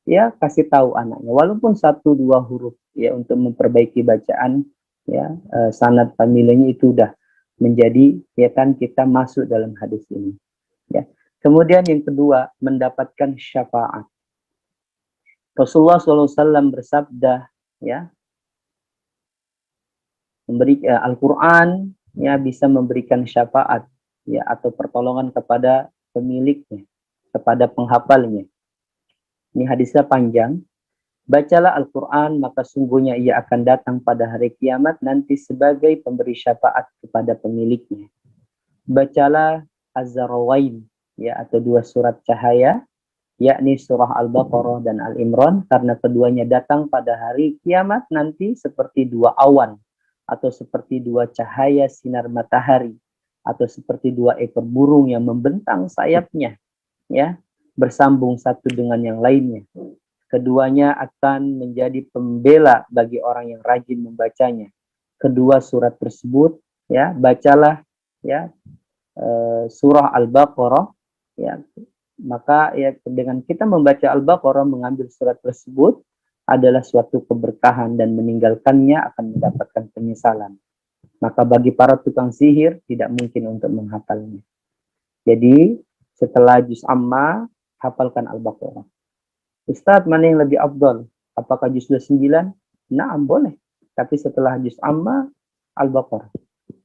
[SPEAKER 1] ya kasih tahu anaknya. Walaupun 1-2 huruf ya untuk memperbaiki bacaan, ya sanad familianya itu sudah menjadi ya kan kita masuk dalam hadis ini. Ya. Kemudian yang kedua, mendapatkan syafaat. Rasulullah SAW bersabda, ya, memberi Al-Quran ya bisa memberikan syafaat ya atau pertolongan kepada pemiliknya, kepada penghafalnya. Ini hadisnya panjang. Bacalah Al-Quran maka sungguhnya ia akan datang pada hari kiamat nanti sebagai pemberi syafaat kepada pemiliknya. Bacalah Az-Zarawain ya atau 2 surat cahaya, yakni surah Al-Baqarah dan Al-Imran, karena keduanya datang pada hari kiamat nanti seperti 2 awan atau seperti 2 cahaya sinar matahari atau seperti 2 ekor burung yang membentang sayapnya ya bersambung satu dengan yang lainnya. Keduanya akan menjadi pembela bagi orang yang rajin membacanya. Kedua surat tersebut ya bacalah ya surah Al-Baqarah ya, maka ya dengan kita membaca Al-Baqarah mengambil surat tersebut adalah suatu keberkahan dan meninggalkannya akan mendapatkan penyesalan. Maka bagi para tukang sihir tidak mungkin untuk menghafalnya. Jadi setelah juz amma hafalkan Al-Baqarah. Ustadz, mana yang lebih afdal? Apakah juz 29? Naam, boleh. Tapi setelah juz amma Al-Baqarah.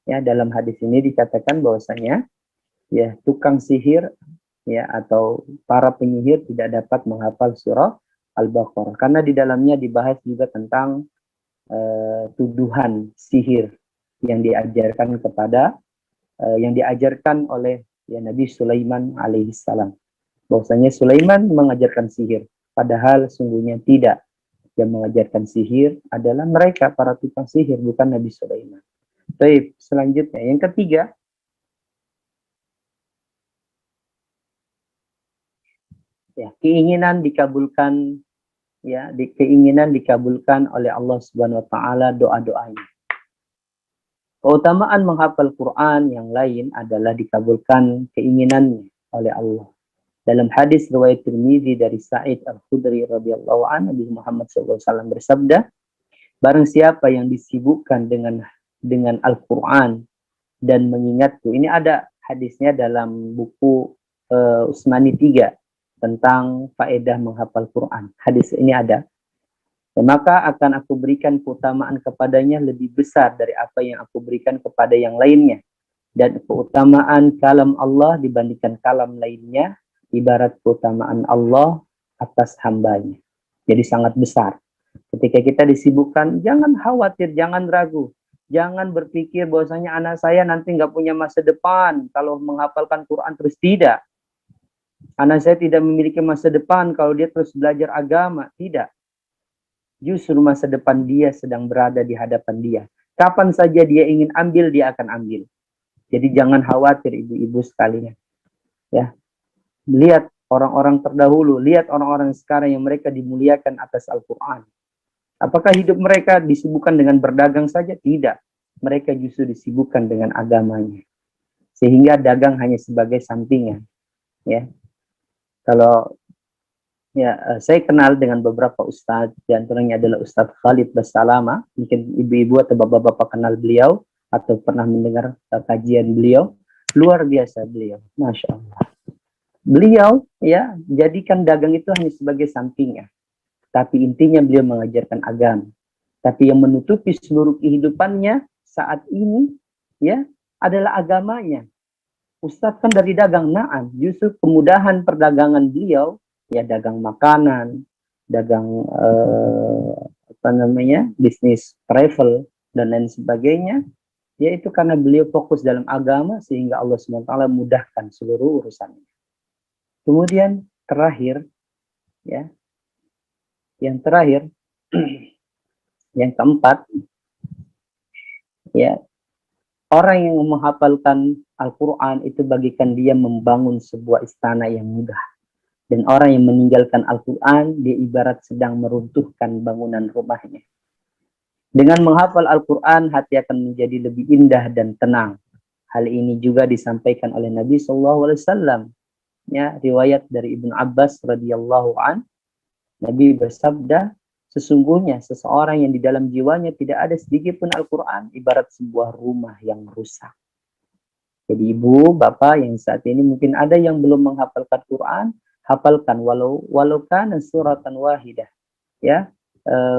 [SPEAKER 1] Ya, dalam hadis ini dikatakan bahwasanya ya tukang sihir ya atau para penyihir tidak dapat menghafal surah Al-Baqarah karena di dalamnya dibahas juga tentang tuduhan sihir yang diajarkan kepada yang diajarkan oleh ya Nabi Sulaiman alaihissalam. Bahwasanya Sulaiman mengajarkan sihir, padahal sungguhnya tidak. Yang mengajarkan sihir adalah mereka para tukang sihir, bukan Nabi Sulaiman. Baik, selanjutnya yang ketiga, ya keinginan dikabulkan ya keinginan dikabulkan oleh Allah Subhanahu wa taala doa-doanya. Keutamaan menghafal Quran yang lain adalah dikabulkan keinginannya oleh Allah. Dalam hadis riwayat Tirmizi dari Sa'id Al-Khudri radhiyallahu anhu, Nabi Muhammad SAW bersabda, barang siapa yang disibukkan dengan Al-Quran dan mengingatku. Ini ada hadisnya dalam buku Utsmani 3 tentang faedah menghafal Quran. Hadis ini ada. Maka akan aku berikan keutamaan kepadanya lebih besar dari apa yang aku berikan kepada yang lainnya. Dan keutamaan kalam Allah dibandingkan kalam lainnya ibarat keutamaan Allah atas hambanya. Jadi sangat besar. Ketika kita disibukkan, jangan khawatir, jangan ragu. Jangan berpikir bahwasanya anak saya nanti nggak punya masa depan kalau menghafalkan Quran terus. Tidak. Anak saya tidak memiliki masa depan kalau dia terus belajar agama. Tidak. Justru masa depan dia sedang berada di hadapan dia. Kapan saja dia ingin ambil, dia akan ambil. Jadi jangan khawatir ibu-ibu sekalian. Ya. Lihat orang-orang terdahulu, lihat orang-orang sekarang yang mereka dimuliakan atas Al-Quran. Apakah hidup mereka disibukkan dengan berdagang saja? Tidak. Mereka justru disibukkan dengan agamanya. Sehingga dagang hanya sebagai sampingan. Ya. Kalau saya kenal dengan beberapa ustadz, di antaranya adalah Ustadz Khalid Basalama. Mungkin ibu-ibu atau bapak-bapak kenal beliau atau pernah mendengar kajian beliau. Luar biasa beliau, Masya Allah. Beliau ya jadikan dagang itu hanya sebagai sampingan. Tapi intinya beliau mengajarkan agama. Tapi yang menutupi seluruh kehidupannya saat ini ya adalah agamanya. Ustadz kan dari dagang, naam. Justru kemudahan perdagangan beliau ya dagang makanan, dagang bisnis travel dan lain sebagainya, yaitu karena beliau fokus dalam agama sehingga Allah SWT mudahkan seluruh urusannya. Kemudian terakhir ya, yang terakhir yang keempat ya, orang yang menghafalkan Al-Quran itu bagikan dia membangun sebuah istana yang mudah. Dan orang yang meninggalkan Al-Quran, dia ibarat sedang meruntuhkan bangunan rumahnya. Dengan menghafal Al-Quran, hati akan menjadi lebih indah dan tenang. Hal ini juga disampaikan oleh Nabi SAW. Ya, riwayat dari Ibnu Abbas radhiyallahu an, Nabi bersabda, sesungguhnya seseorang yang di dalam jiwanya tidak ada sedikit pun Al-Quran, ibarat sebuah rumah yang rusak. Jadi ibu, bapak yang saat ini mungkin ada yang belum menghafalkan Quran, hafalkan walau kan suratan wahidah ya,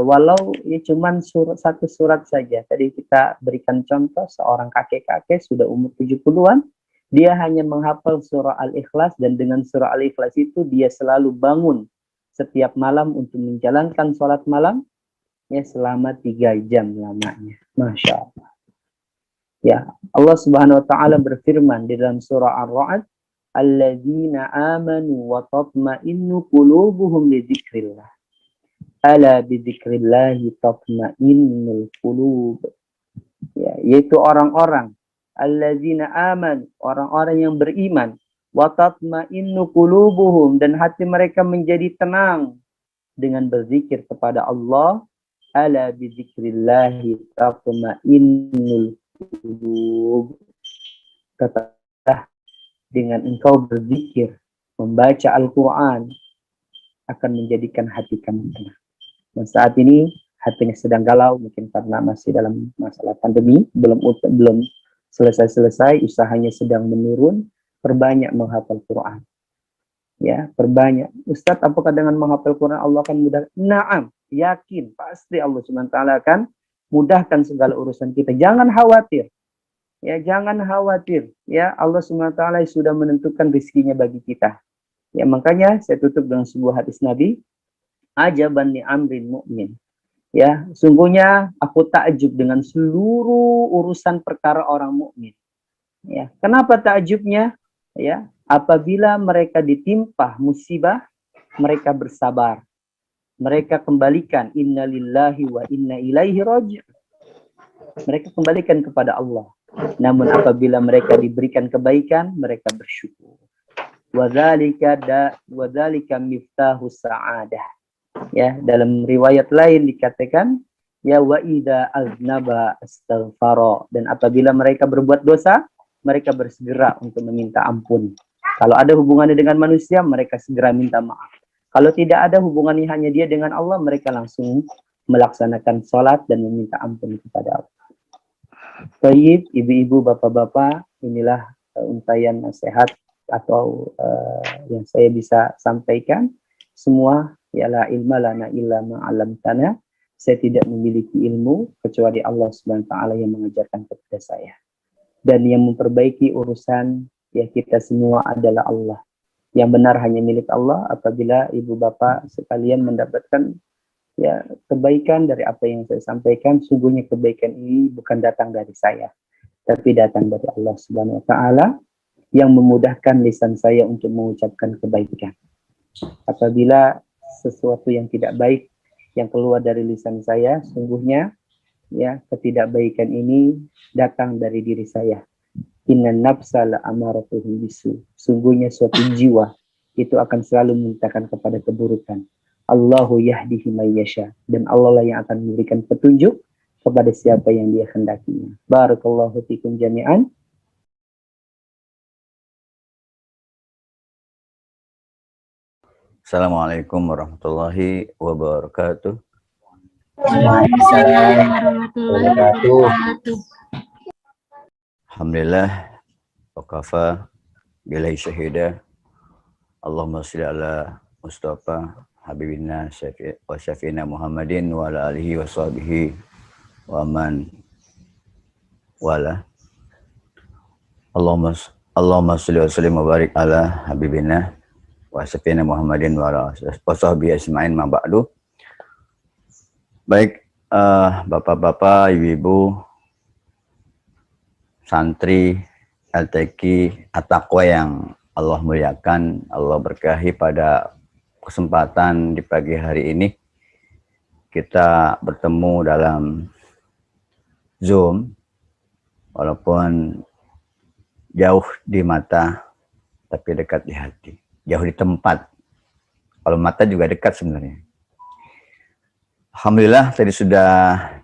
[SPEAKER 1] walau ya cuman satu surat saja. Tadi kita berikan contoh seorang kakek-kakek sudah umur 70-an, dia hanya menghafal surah Al-Ikhlas, dan dengan surah Al-Ikhlas itu dia selalu bangun setiap malam untuk menjalankan sholat malam ya selama 3 jam lamanya. Masya Allah. Ya, Allah Subhanahu wa taala berfirman di dalam surah Ar-Ra'd, alladzina amanu wa tatma'innu qulubuhum li dzikrillah. Ala bi dzikrillahi tatma'innul qulub. Ya, yaitu orang-orang alladzina amanu, orang-orang yang beriman, wa tatma'innu qulubuhum, dan hati mereka menjadi tenang dengan berzikir kepada Allah. Ala bi dzikrillahi tatma'innul qulub. Kata dengan engkau berzikir, membaca Al-Quran, akan menjadikan hati kamu tenang. Dan saat ini hatinya sedang galau, mungkin karena masih dalam masalah pandemi, belum selesai-selesai, usahanya sedang menurun. Perbanyak menghafal Quran. Ya, perbanyak. Ustadz, apakah dengan menghafal Quran Allah akan mudah? Naam, yakin, pasti Allah SWT akan mudahkan segala urusan kita. Jangan khawatir. Ya, jangan khawatir. Ya, Allah SWT sudah menentukan rezekinya bagi kita. Ya, makanya saya tutup dengan sebuah hadis Nabi, ajaban li amrin mu'min. Ya, sungguhnya aku takjub dengan seluruh urusan perkara orang mukmin. Ya, kenapa takjubnya? Ya, apabila mereka ditimpa musibah, mereka bersabar. Mereka kembalikan innalillahi wa inna ilaihi raji'un. Mereka kembalikan kepada Allah. Namun apabila mereka diberikan kebaikan, mereka bersyukur. Wadzalika miftahus sa'adah. Ya, dalam riwayat lain dikatakan, ya wa idza aznaba astaghfara, dan apabila mereka berbuat dosa, mereka bersegera untuk meminta ampun. Kalau ada hubungannya dengan manusia, mereka segera minta maaf. Kalau tidak ada hubungannya hanya dia dengan Allah, mereka langsung melaksanakan sholat dan meminta ampun kepada Allah. Baik, ibu-ibu, bapak-bapak, inilah untayan nasihat atau yang saya bisa sampaikan. Semua ialah ilma lana illa ma'alamtana. saya tidak memiliki ilmu kecuali Allah Subhanahu wa taala yang mengajarkan kepada saya. Dan yang memperbaiki urusan ya kita semua adalah Allah. Yang benar hanya milik Allah. Apabila ibu bapak sekalian mendapatkan ya kebaikan dari apa yang saya sampaikan, sungguhnya kebaikan ini bukan datang dari saya, tapi datang dari Allah Subhanahu wa taala yang memudahkan lisan saya untuk mengucapkan kebaikan. Apabila sesuatu yang tidak baik yang keluar dari lisan saya, sungguhnya ya ketidakbaikan ini datang dari diri saya. Innan nafsa la'amaratuhum bisu. Sungguhnya suatu jiwa itu akan selalu memintakan kepada keburukan. Allahu yahdihi may yasha. Dan Allah lah yang akan memberikan petunjuk kepada siapa yang Dia hendakinya. Barakallahu fikum jami'an.
[SPEAKER 5] Assalamualaikum warahmatullahi wabarakatuh.
[SPEAKER 6] Waalaikumsalam warahmatullahi wabarakatuh.
[SPEAKER 5] Alhamdulillah wa kafa bilai syahida. Allahumma sholli ala Mustafa habibina wa syafiina Muhammadin wa ala alihi wa sahbihi wa man wala. Allahumma sholli wa sallim wa barik ala habibina wa syafiina Muhammadin wa ala wa sahbihi ajma'in ma ba'du. Baik, bapak-bapak, ibu-ibu, santri, LTQ, At-Taqwa yang Allah muliakan, Allah berkahi pada kesempatan di pagi hari ini. Kita bertemu dalam Zoom, walaupun jauh di mata, tapi dekat di hati. Jauh di tempat, kalau mata juga dekat sebenarnya. Alhamdulillah tadi sudah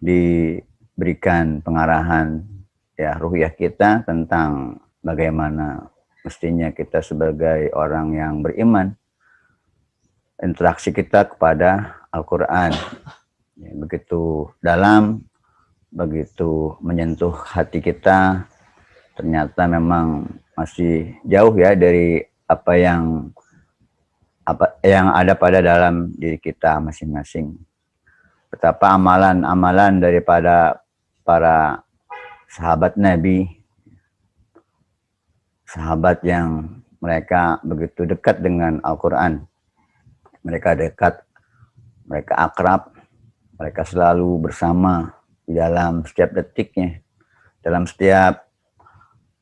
[SPEAKER 5] diberikan pengarahan ya ruhiyah kita tentang bagaimana mestinya kita sebagai orang yang beriman, interaksi kita kepada Al-Quran ya, begitu dalam, begitu menyentuh hati kita. Ternyata memang masih jauh ya dari apa yang ada pada dalam diri kita masing-masing. Betapa amalan-amalan daripada para sahabat Nabi, sahabat yang mereka begitu dekat dengan Al-Quran. Mereka dekat, mereka akrab, mereka selalu bersama di dalam setiap detiknya, dalam setiap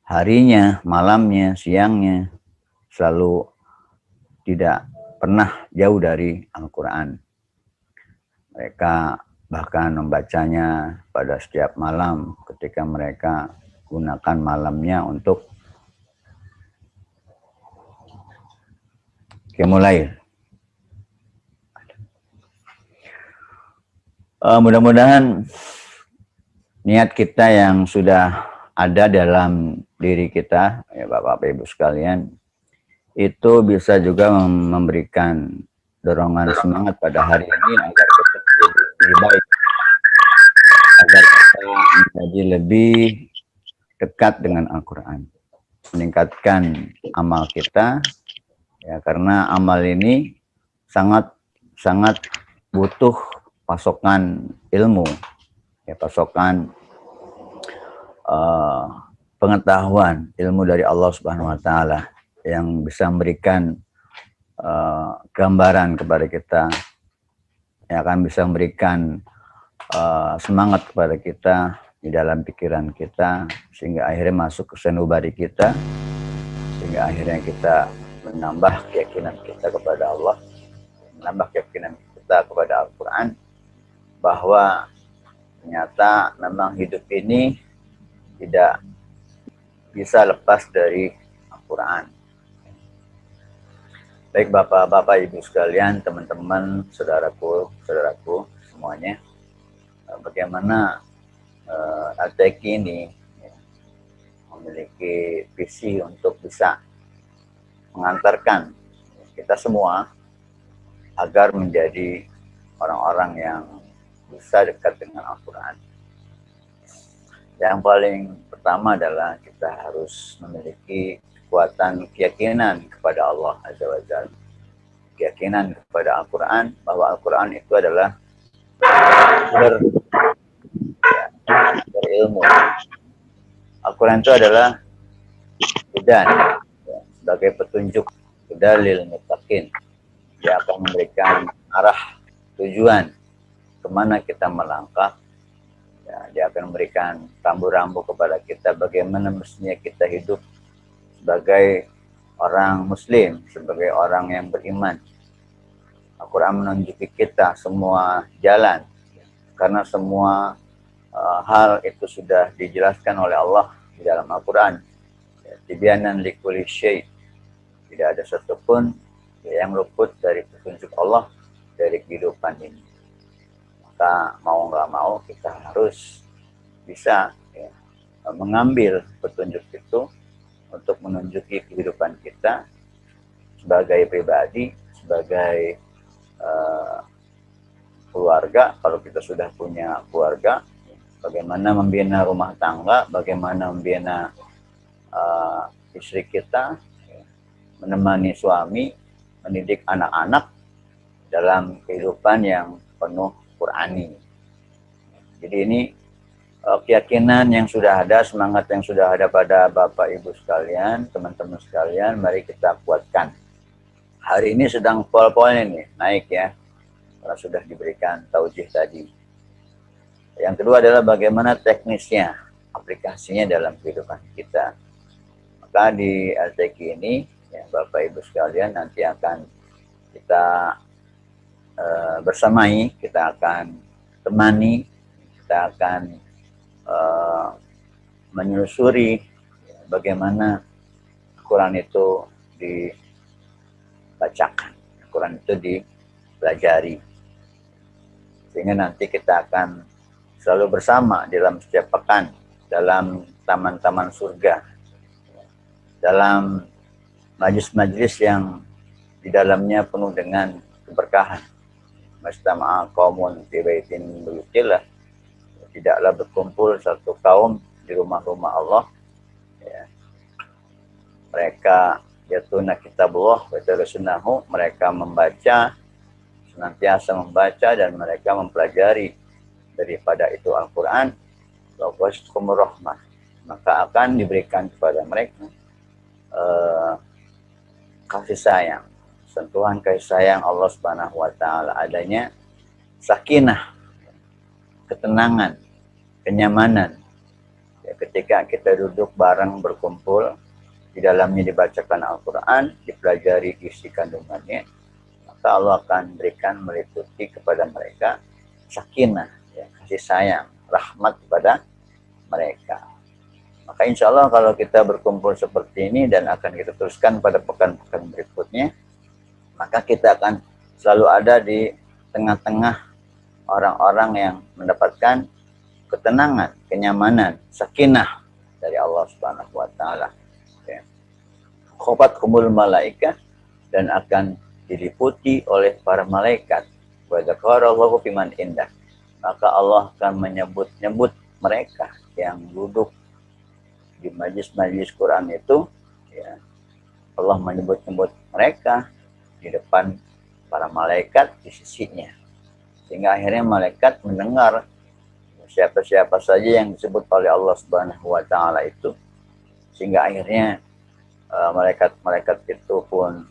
[SPEAKER 5] harinya, malamnya, siangnya, selalu tidak pernah jauh dari Al-Quran. Mereka bahkan membacanya pada setiap malam ketika mereka gunakan malamnya untuk qiyamul. Mudah-mudahan niat kita yang sudah ada dalam diri kita, ya Bapak Ibu sekalian, itu bisa juga memberikan dorongan semangat pada hari ini agar kita menjadi lebih baik, agar kita menjadi lebih dekat dengan Al-Quran, meningkatkan amal kita, ya karena amal ini sangat butuh pasokan ilmu, ya pasokan pengetahuan ilmu dari Allah Subhanahu wa taala yang bisa memberikan gambaran kepada kita, yang akan bisa memberikan semangat kepada kita di dalam pikiran kita, sehingga akhirnya masuk ke sanubari kita, sehingga akhirnya kita menambah keyakinan kita kepada Allah, menambah keyakinan kita kepada Al-Quran, bahwa ternyata memang hidup ini tidak bisa lepas dari Al-Quran. Baik Bapak-Bapak, Ibu sekalian, teman-teman, saudaraku semuanya, bagaimana LTQ ini memiliki visi untuk bisa mengantarkan kita semua agar menjadi orang-orang yang bisa dekat dengan Al-Quran. Yang paling pertama adalah kita harus memiliki kekuatan keyakinan kepada Allah Azza wa Jalla. Keyakinan kepada Al-Quran, bahwa Al-Quran itu adalah sumber berilmu. Al-Quran itu adalah hudan, ya, sebagai petunjuk, hudalil muttaqin. Dia akan memberikan arah, tujuan kemana kita melangkah. Ya, dia akan memberikan rambu-rambu kepada kita bagaimana mestinya kita hidup sebagai orang muslim, sebagai orang yang beriman. Al-Quran menunjuki kita semua jalan, karena semua hal itu sudah dijelaskan oleh Allah di dalam Al-Quran. Tibyanan likulli syai'. Tidak ada satupun yang luput dari petunjuk Allah dari kehidupan ini. Maka mau nggak mau kita harus bisa mengambil petunjuk itu untuk menunjuki kehidupan kita sebagai pribadi, sebagai keluarga. Kalau kita sudah punya keluarga, bagaimana membina rumah tangga, bagaimana membina istri kita, menemani suami, mendidik anak-anak dalam kehidupan yang penuh Qur'ani. Jadi ini keyakinan yang sudah ada, semangat yang sudah ada pada Bapak Ibu sekalian, teman-teman sekalian, mari kita kuatkan. Hari ini sedang pol-polnya nih, naik ya, karena sudah diberikan taujih tadi. Yang kedua adalah bagaimana teknisnya, aplikasinya dalam kehidupan kita. Maka di LTQ ini, ya, Bapak Ibu sekalian, nanti akan kita bersamai, kita akan temani, kita akan menelusuri bagaimana Al-Quran itu dibacakan, Al-Quran itu dipelajari. Sehingga nanti kita akan selalu bersama dalam setiap pekan, dalam taman-taman surga, dalam majlis-majlis yang di dalamnya penuh dengan keberkahan. Mastama'a qaumun fi baitin buyutillah. Tidaklah berkumpul satu kaum di rumah-rumah Allah. Ya. Mereka yatuna kitabullah wa yatalusunahu, mereka membaca, senantiasa membaca dan mereka mempelajari daripada itu Al-Quran. Wa wasqumur rahmah, maka akan diberikan kepada mereka kasih sayang, sentuhan kasih sayang Allah Subhanahu wa taala, adanya sakinah, ketenangan, kenyamanan. Ya, ketika kita duduk bareng berkumpul, di dalamnya dibacakan Al-Quran, dipelajari isi kandungannya, maka Allah akan berikan meliputi kepada mereka sakinah, ya, kasih sayang, rahmat kepada mereka. Maka insya Allah kalau kita berkumpul seperti ini dan akan kita teruskan pada pekan-pekan berikutnya, maka kita akan selalu ada di tengah-tengah orang-orang yang mendapatkan ketenangan, kenyamanan, sakinah dari Allah Subhanahu wa taala. Ya. Khofat kumul malaikah, dan akan diliputi oleh para malaikat. Wa dzakarallahu fiman indah. Maka Allah akan menyebut-nyebut mereka yang duduk di majlis-majlis Quran itu, ya, Allah menyebut-nyebut mereka di depan para malaikat di sisinya, sehingga akhirnya malaikat mendengar siapa-siapa saja yang disebut oleh Allah Subhanahu wa taala itu, sehingga akhirnya malaikat-malaikat itu pun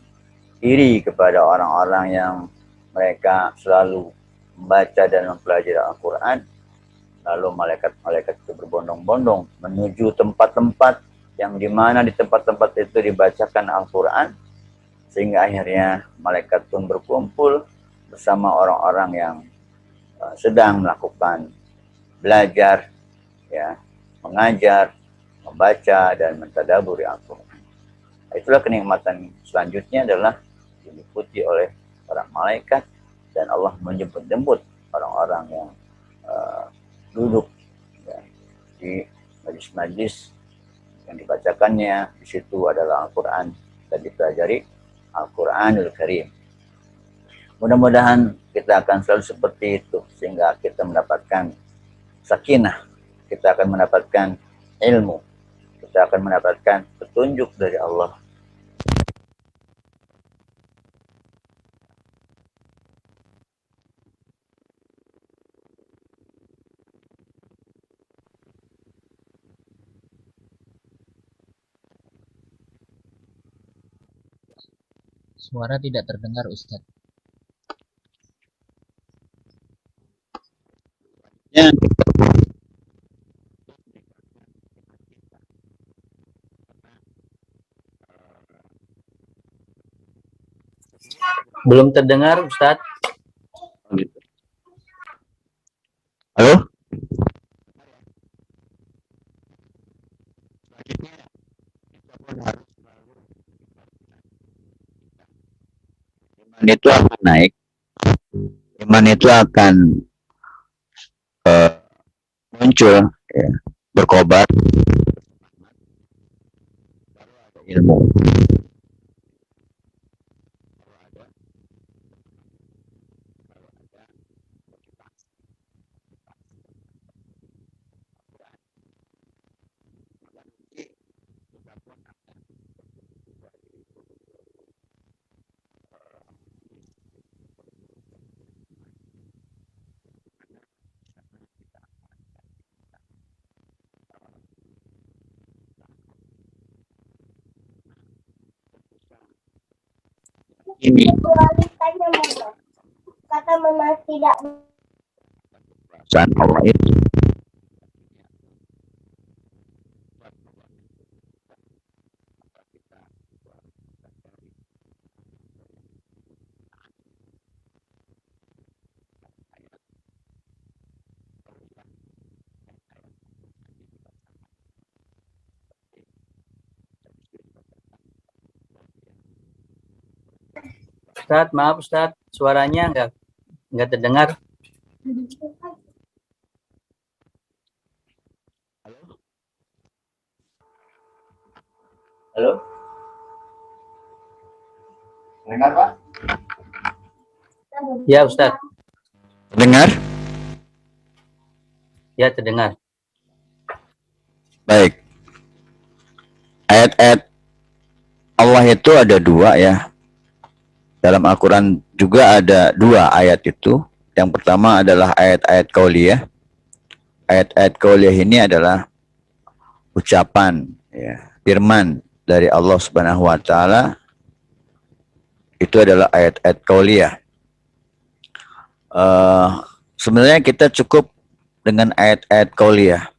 [SPEAKER 5] iri kepada orang-orang yang mereka selalu membaca dan mempelajari Al-Quran. Lalu malaikat-malaikat itu berbondong-bondong menuju tempat-tempat yang dimana di tempat-tempat itu dibacakan Al-Quran, sehingga akhirnya malaikat pun berkumpul bersama orang-orang yang sedang melakukan belajar, ya, mengajar, membaca dan mentadaburi Al-Quran. Itulah kenikmatan selanjutnya adalah diliputi oleh para malaikat, dan Allah menjemput-jemput orang-orang yang duduk, ya, di majlis-majlis yang dibacakannya. Di situ adalah Al-Quran dan dipelajari Al-Quranul Karim. Mudah-mudahan kita akan selalu seperti itu, sehingga kita mendapatkan sakinah, kita akan mendapatkan ilmu, kita akan mendapatkan petunjuk dari Allah.
[SPEAKER 7] Suara tidak terdengar, Ustadz.
[SPEAKER 5] Ya. Belum terdengar, Ustadz. Halo? Iman itu akan naik. Iman itu akan muncul, ya, berkobar ilmu. Ini
[SPEAKER 8] Kata memang tidak
[SPEAKER 5] perasaan Allah itu Ustadz, maaf Ustadz, suaranya nggak terdengar. Halo? Dengar Pak? Ya Ustadz. Dengar? Ya terdengar. Baik. Ayat-ayat Allah itu ada dua ya. Dalam Al-Quran juga ada dua ayat itu. Yang pertama adalah ayat-ayat qauliyah. Ayat-ayat qauliyah ini adalah ucapan, ya, firman dari Allah Subhanahu wa Ta'ala. Itu adalah ayat-ayat qauliyah. Sebenarnya kita cukup dengan ayat-ayat qauliyah.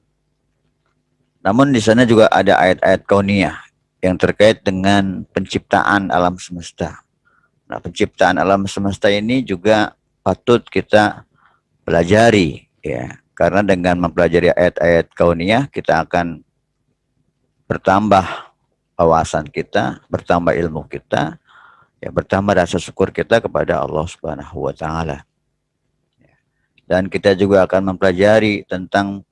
[SPEAKER 5] Namun di sana juga ada ayat-ayat kauniyah yang terkait dengan penciptaan alam semesta. Nah, penciptaan alam semesta ini juga patut kita pelajari, ya. Karena dengan mempelajari ayat-ayat kauniyah kita akan bertambah wawasan kita, bertambah ilmu kita, ya, bertambah rasa syukur kita kepada Allah Subhanahu wa Ta'ala. Dan kita juga akan mempelajari tentang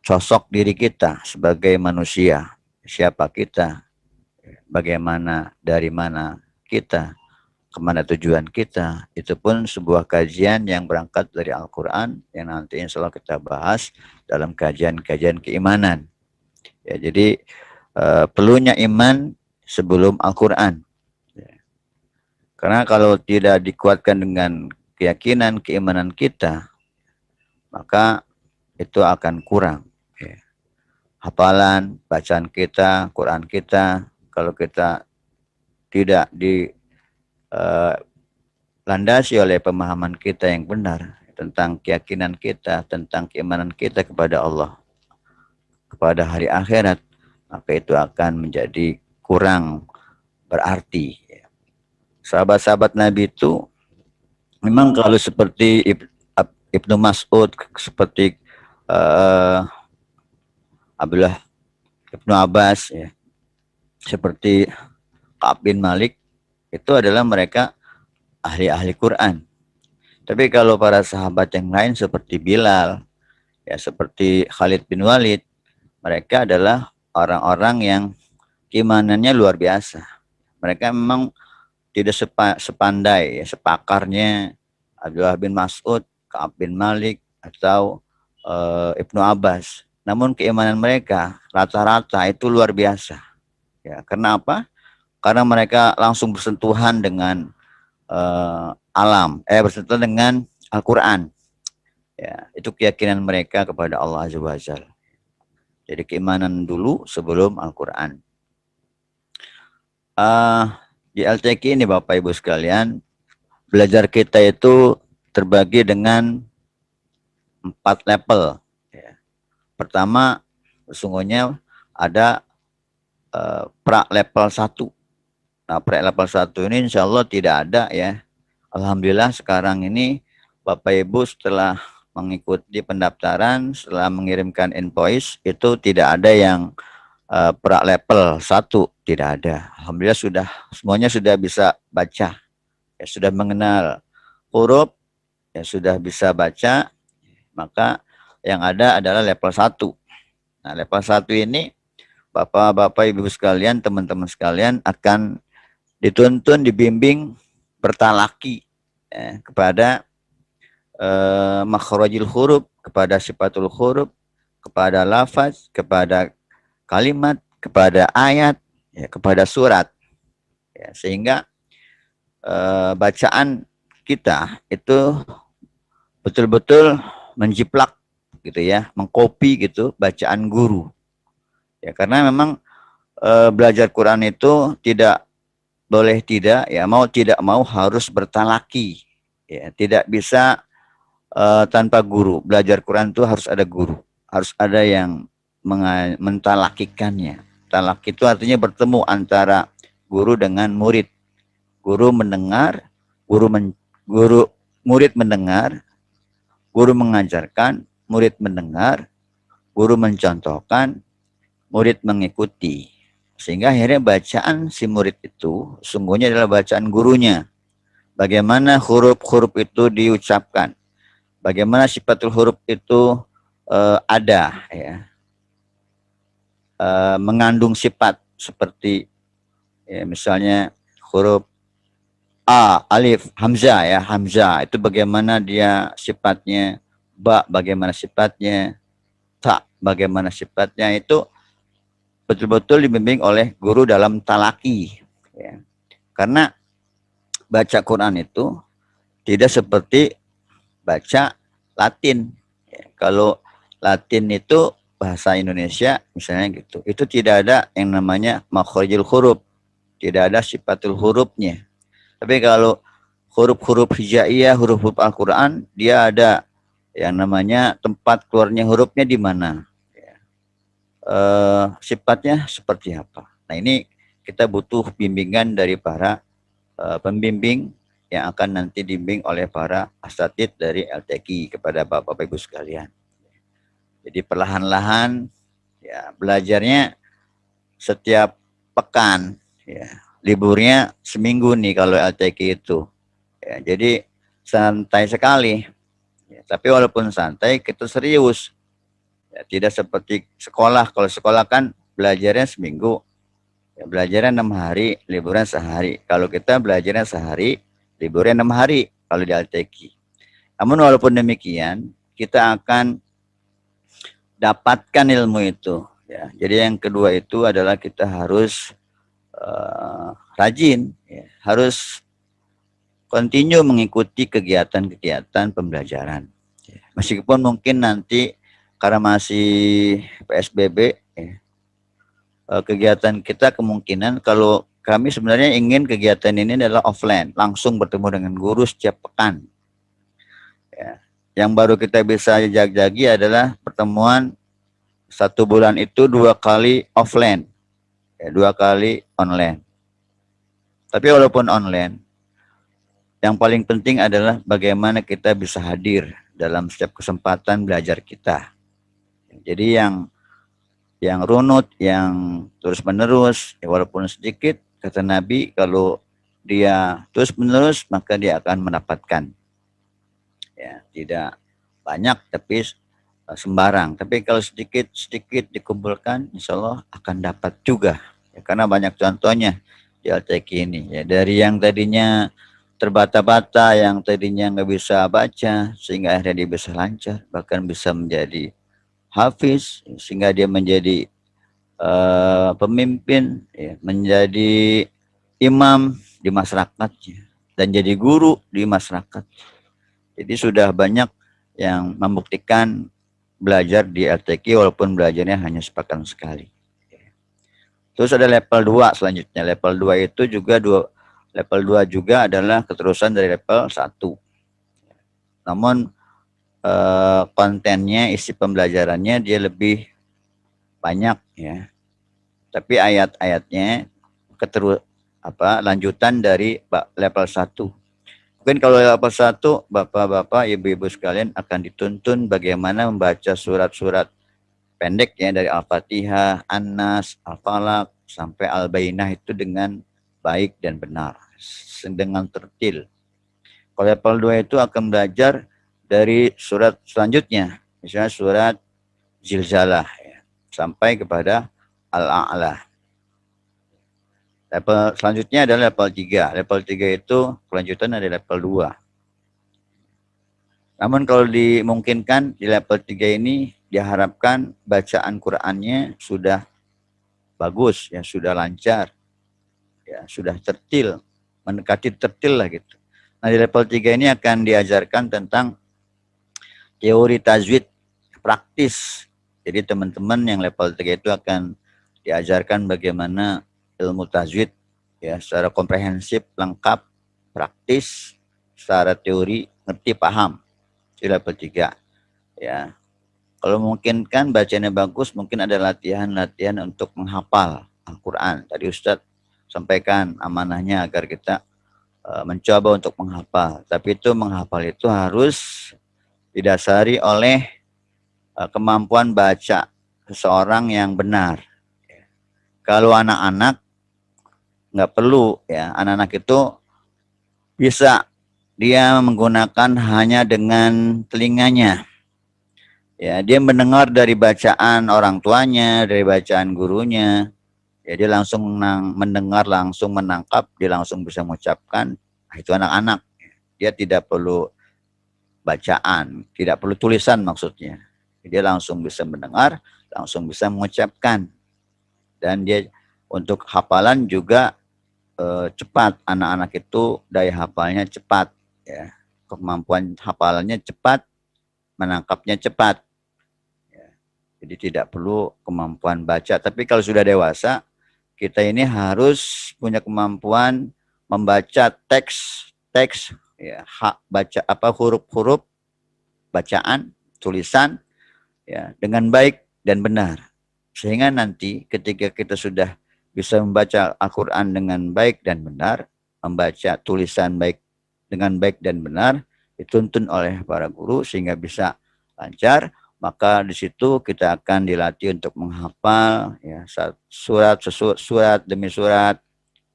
[SPEAKER 5] sosok diri kita sebagai manusia. Siapa kita, bagaimana, dari mana kita, kemana tujuan kita. Itu pun sebuah kajian yang berangkat dari Al-Quran yang nanti insya Allah kita bahas dalam kajian-kajian keimanan. Ya, jadi perlunya iman sebelum Al-Quran. Ya. Karena kalau tidak dikuatkan dengan keyakinan, keimanan kita, maka itu akan kurang. Ya. Hafalan, bacaan kita, Quran kita, kalau kita tidak dilandasi oleh pemahaman kita yang benar tentang keyakinan kita, tentang keimanan kita kepada Allah, kepada hari akhirat, maka itu akan menjadi kurang berarti. Sahabat-sahabat Nabi itu memang kalau seperti Ibnu Mas'ud, seperti Abdullah Ibnu Abbas, ya, seperti Ka'ab bin Malik, itu adalah mereka ahli-ahli Quran. Tapi kalau para sahabat yang lain seperti Bilal, ya, seperti Khalid bin Walid, mereka adalah orang-orang yang keimanannya luar biasa. Mereka memang tidak sepandai, ya, sepakarnya Abdullah bin Mas'ud, Ka'ab bin Malik, atau Ibnu Abbas. Namun keimanan mereka rata-rata itu luar biasa. Ya, karena apa? Karena mereka langsung bersentuhan dengan alam, bersentuhan dengan Al-Quran. Ya, itu keyakinan mereka kepada Allah Azza wa Jalla. Jadi keimanan dulu sebelum Al-Quran. Di LTQ ini Bapak Ibu sekalian, belajar kita itu terbagi dengan 4 level. Ya. Pertama, sesungguhnya ada pra level 1. Nah, pra level 1 ini insya Allah tidak ada ya. Alhamdulillah sekarang ini Bapak Ibu setelah mengikuti pendaftaran, setelah mengirimkan invoice, itu tidak ada yang pra level 1, tidak ada. Alhamdulillah semuanya sudah bisa baca, ya, sudah mengenal huruf, ya sudah bisa baca, maka yang ada adalah level 1. Nah, level 1 ini Bapak-bapak, Ibu sekalian, teman-teman sekalian akan dituntun, dibimbing bertalaki kepada makhrajil huruf, kepada sifatul huruf, kepada lafaz, kepada kalimat, kepada ayat, ya, kepada surat. Ya, sehingga bacaan kita itu betul-betul menjiplak gitu ya, mengcopy gitu bacaan guru. Ya, karena memang belajar Quran itu tidak boleh tidak, ya mau tidak mau harus bertalaki. Ya, tidak bisa tanpa guru. Belajar Quran itu harus ada guru, harus ada yang mentalakikannya. Talak itu artinya bertemu antara guru dengan murid. Guru mendengar, murid mendengar, guru mengajarkan, murid mendengar, guru mencontohkan, murid mengikuti. Sehingga akhirnya bacaan si murid itu sungguhnya adalah bacaan gurunya. Bagaimana huruf-huruf itu diucapkan, bagaimana sifatul huruf itu ada, ya, mengandung sifat seperti ya, misalnya huruf A, alif, hamzah, ya, hamzah itu bagaimana dia sifatnya, ba bagaimana sifatnya, ta bagaimana sifatnya, itu betul-betul dibimbing oleh guru dalam talaki. Ya. Karena baca Quran itu tidak seperti baca Latin. Ya. Kalau Latin itu bahasa Indonesia misalnya gitu, itu tidak ada yang namanya makhrajul huruf, tidak ada sifatul hurufnya. Tapi kalau huruf-huruf hijaiyah, huruf-huruf Al-Quran, dia ada yang namanya tempat keluarnya hurufnya di mana. Sifatnya seperti apa. Nah, ini kita butuh bimbingan dari para pembimbing yang akan nanti dibimbing oleh para asatidz dari LTQ kepada Bapak Ibu sekalian. Jadi perlahan-lahan ya belajarnya setiap pekan, ya, liburnya seminggu nih kalau LTQ itu. Ya, jadi santai sekali. Ya, tapi walaupun santai kita serius. Ya, tidak seperti sekolah. Kalau sekolah kan belajarnya seminggu, ya, belajarnya 6 hari, liburan sehari. Kalau kita belajarnya sehari, liburnya 6 hari kalau di LTQ. Namun walaupun demikian, kita akan dapatkan ilmu itu. Ya. Jadi yang kedua itu adalah kita harus rajin, ya, harus continue mengikuti kegiatan-kegiatan pembelajaran. Ya. Meskipun mungkin nanti karena masih PSBB, ya, kegiatan kita kemungkinan kalau kami sebenarnya ingin kegiatan ini adalah offline, langsung bertemu dengan guru setiap pekan. Ya. Yang baru kita bisa jag-jagi adalah pertemuan 1 bulan itu 2 kali offline, ya, 2 kali online. Tapi walaupun online, yang paling penting adalah bagaimana kita bisa hadir dalam setiap kesempatan belajar kita. Jadi yang runut, yang terus-menerus, ya walaupun sedikit, kata Nabi, kalau dia terus-menerus maka dia akan mendapatkan. Ya, tidak banyak tapi sembarang. Tapi kalau sedikit-sedikit dikumpulkan, insya Allah akan dapat juga. Ya, karena banyak contohnya di LTQ ini. Ya, dari yang tadinya terbata-bata, yang tadinya nggak bisa baca, sehingga akhirnya dia bisa lancar, bahkan bisa menjadi hafiz, sehingga dia menjadi pemimpin, ya, menjadi imam di masyarakatnya, dan jadi guru di masyarakat. Jadi sudah banyak yang membuktikan belajar di LTQ walaupun belajarnya hanya sepekan sekali. Terus ada level 2 selanjutnya. Level 2 itu juga Level 2 juga adalah keterusan dari level 1. Namun kontennya, isi pembelajarannya dia lebih banyak ya. Tapi ayat-ayatnya lanjutan dari level 1. Mungkin kalau level 1, Bapak-bapak, Ibu-ibu sekalian akan dituntun bagaimana membaca surat-surat pendek ya dari Al-Fatihah, An-Nas, Al-Falaq sampai Al-Bainah itu dengan baik dan benar, dengan tertil. Kalau level 2 itu akan belajar dari surat selanjutnya, misalnya surat Zilzalah ya, sampai kepada Al-A'la. Level selanjutnya adalah level 3. Level 3 itu kelanjutan dari level 2. Namun kalau dimungkinkan di level 3 ini diharapkan bacaan Qur'annya sudah bagus, ya sudah lancar, ya sudah tertil, mendekati tertil lah gitu. Nah di level 3 ini akan diajarkan tentang teori tajwid praktis. Jadi teman-teman yang level 3 itu akan diajarkan bagaimana ilmu tajwid ya secara komprehensif, lengkap, praktis, secara teori, ngerti, paham. Di level 3 ya. Kalau mungkin kan bacanya bagus, mungkin ada latihan-latihan untuk menghafal Al-Quran. Tadi Ustadz sampaikan amanahnya agar kita mencoba untuk menghafal. Tapi itu menghafal itu harus didasari oleh kemampuan baca seseorang yang benar. Kalau anak-anak nggak perlu ya, anak-anak itu bisa dia menggunakan hanya dengan telinganya. Ya, dia mendengar dari bacaan orang tuanya, dari bacaan gurunya. Ya, dia langsung mendengar, langsung menangkap, dia langsung bisa mengucapkan. Nah, itu anak-anak. Dia tidak perlu bacaan, tidak perlu tulisan maksudnya. Dia langsung bisa mendengar, langsung bisa mengucapkan. Dan dia untuk hafalan juga cepat. Anak-anak itu daya hafalnya cepat. Ya. Kemampuan hafalannya cepat, menangkapnya cepat. Ya. Jadi tidak perlu kemampuan baca. Tapi kalau sudah dewasa, kita ini harus punya kemampuan membaca teks ya, baca huruf-huruf bacaan, tulisan ya dengan baik dan benar. Sehingga nanti ketika kita sudah bisa membaca Al-Qur'an dengan baik dan benar, membaca tulisan dengan baik dan benar, dituntun oleh para guru sehingga bisa lancar, maka di situ kita akan dilatih untuk menghafal ya surat demi surat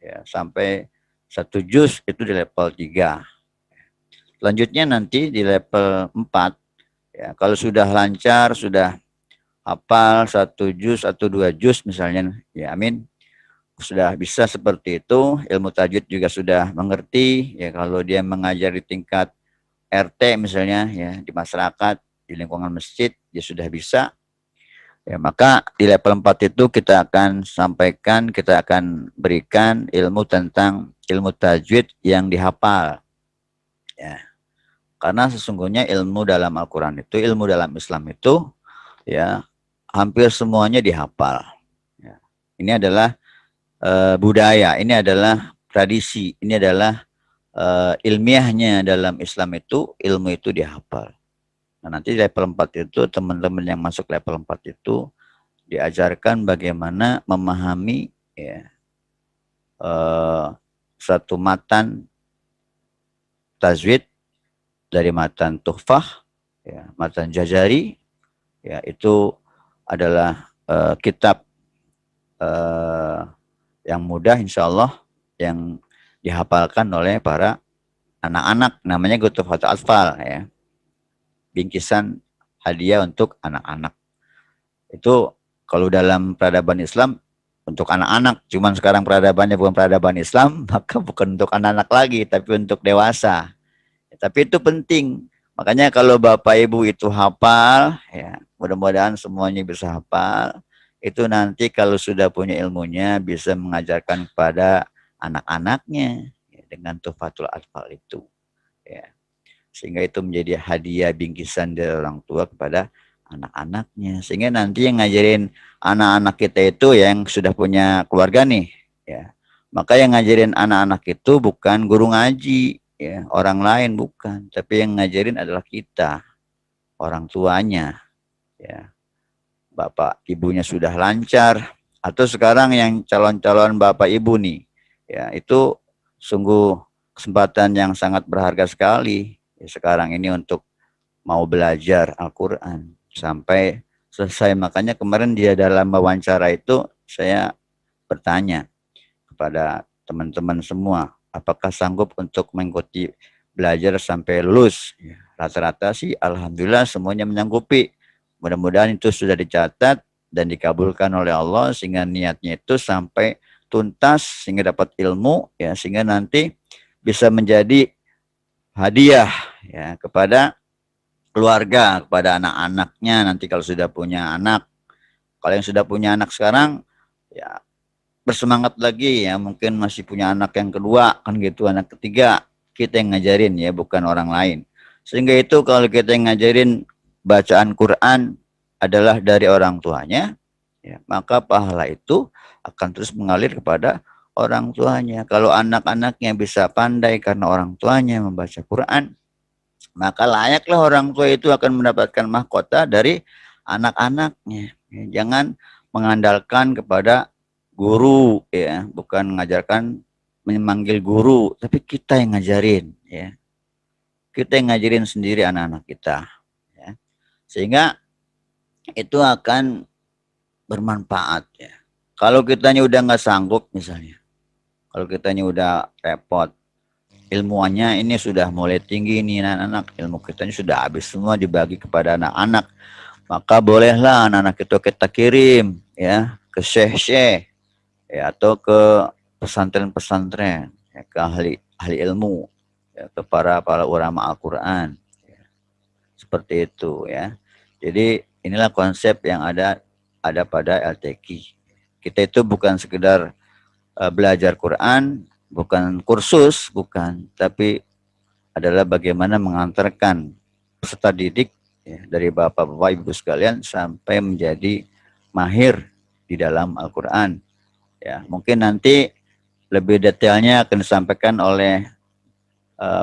[SPEAKER 5] ya sampai 1 juz itu di level 3. Selanjutnya nanti di level 4 ya kalau sudah lancar, sudah hafal 1 juz atau 2 juz misalnya ya amin. Sudah bisa seperti itu, ilmu tajwid juga sudah mengerti ya kalau dia mengajar di tingkat RT misalnya ya di masyarakat, di lingkungan masjid dia sudah bisa. Ya, maka di level 4 itu kita akan sampaikan, kita akan berikan ilmu tentang ilmu tajwid yang dihafal. Ya. Karena sesungguhnya ilmu dalam Al-Qur'an itu, ilmu dalam Islam itu ya hampir semuanya dihafal. Ya. Ini adalah budaya, ini adalah tradisi, ini adalah ilmiahnya dalam Islam itu, ilmu itu dihafal. Nah, nanti level 4 itu teman-teman yang masuk level 4 itu diajarkan bagaimana memahami ya, satu matan tajwid dari matan Tuhfah, ya, matan Jazari, ya itu adalah kitab yang mudah insya Allah yang dihafalkan oleh para anak-anak, namanya Tuhfatul Atfal ya. Bingkisan hadiah untuk anak-anak. Itu kalau dalam peradaban Islam untuk anak-anak, cuman sekarang peradabannya bukan peradaban Islam, maka bukan untuk anak-anak lagi, tapi untuk dewasa. Ya, tapi itu penting. Makanya kalau Bapak Ibu itu hafal, ya mudah-mudahan semuanya bisa hafal. Itu nanti kalau sudah punya ilmunya bisa mengajarkan kepada anak-anaknya ya, dengan Tuhfatul Atfal itu. Ya. Sehingga itu menjadi hadiah bingkisan dari orang tua kepada anak-anaknya. Sehingga nanti yang ngajarin anak-anak kita itu yang sudah punya keluarga nih, ya Maka yang ngajarin anak-anak itu bukan guru ngaji, ya, orang lain bukan, tapi yang ngajarin adalah kita, orang tuanya, ya. Bapak ibunya sudah lancar, atau sekarang yang calon-calon bapak ibu nih, ya, itu sungguh kesempatan yang sangat berharga sekali ya, sekarang ini untuk mau belajar Al-Quran sampai selesai. Makanya kemarin dia dalam wawancara itu saya bertanya kepada teman-teman semua, apakah sanggup untuk mengikuti belajar sampai lulus? Ya, rata-rata sih alhamdulillah semuanya menyanggupi. Mudah-mudahan itu sudah dicatat dan dikabulkan oleh Allah sehingga niatnya itu sampai tuntas sehingga dapat ilmu, ya, sehingga nanti bisa menjadi hadiah ya kepada keluarga, kepada anak-anaknya nanti kalau sudah punya anak. Kalau yang sudah punya anak sekarang ya bersemangat lagi ya, mungkin masih punya anak yang kedua kan gitu, anak ketiga, kita yang ngajarin ya, bukan orang lain. Sehingga itu kalau kita yang ngajarin bacaan Quran adalah dari orang tuanya, ya, maka pahala itu akan terus mengalir kepada orang tuanya. Kalau anak-anaknya bisa pandai karena orang tuanya membaca Quran, maka layaklah orang tua itu akan mendapatkan mahkota dari anak-anaknya. Ya, jangan mengandalkan kepada guru, ya, bukan mengajarkan memanggil guru, tapi kita yang ngajarin, ya. Kita yang ngajarin sendiri anak-anak kita, ya. Sehingga itu akan bermanfaat, ya. Kalau kitanya udah nggak sanggup misalnya, kalau kitanya udah repot, ilmuannya ini sudah mulai tinggi nih anak-anak, ilmu kitanya sudah habis semua dibagi kepada anak-anak, maka bolehlah anak-anak itu kita kirim ya ke syekh-syekh ya, atau ke pesantren-pesantren ya, ke ahli ilmu ya, ke para ulama Al-Quran ya. Seperti itu ya. Jadi inilah konsep yang ada pada LTQ. Kita itu bukan sekedar belajar Quran, bukan kursus, bukan, tapi adalah bagaimana mengantarkan peserta didik ya, dari bapak-bapak ibu sekalian sampai menjadi mahir di dalam Al-Quran. Ya, mungkin nanti lebih detailnya akan disampaikan oleh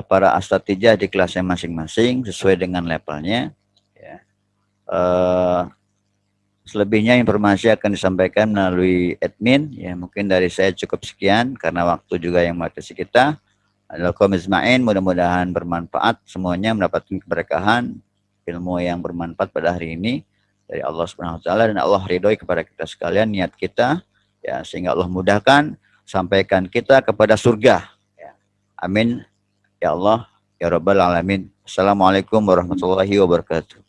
[SPEAKER 5] para asatidjah di kelasnya masing-masing sesuai dengan levelnya. Ya. Selebihnya informasi akan disampaikan melalui admin. Ya, mungkin dari saya cukup sekian karena waktu juga yang membatasi kita. Adalah Ismain, mudah-mudahan bermanfaat semuanya, mendapatkan keberkahan, ilmu yang bermanfaat pada hari ini dari Allah Subhanahu wa taala, dan Allah ridhoi kepada kita sekalian niat kita ya, sehingga Allah mudahkan sampaikan kita kepada surga ya. Amin ya Allah ya rabbal alamin. Assalamualaikum warahmatullahi wabarakatuh.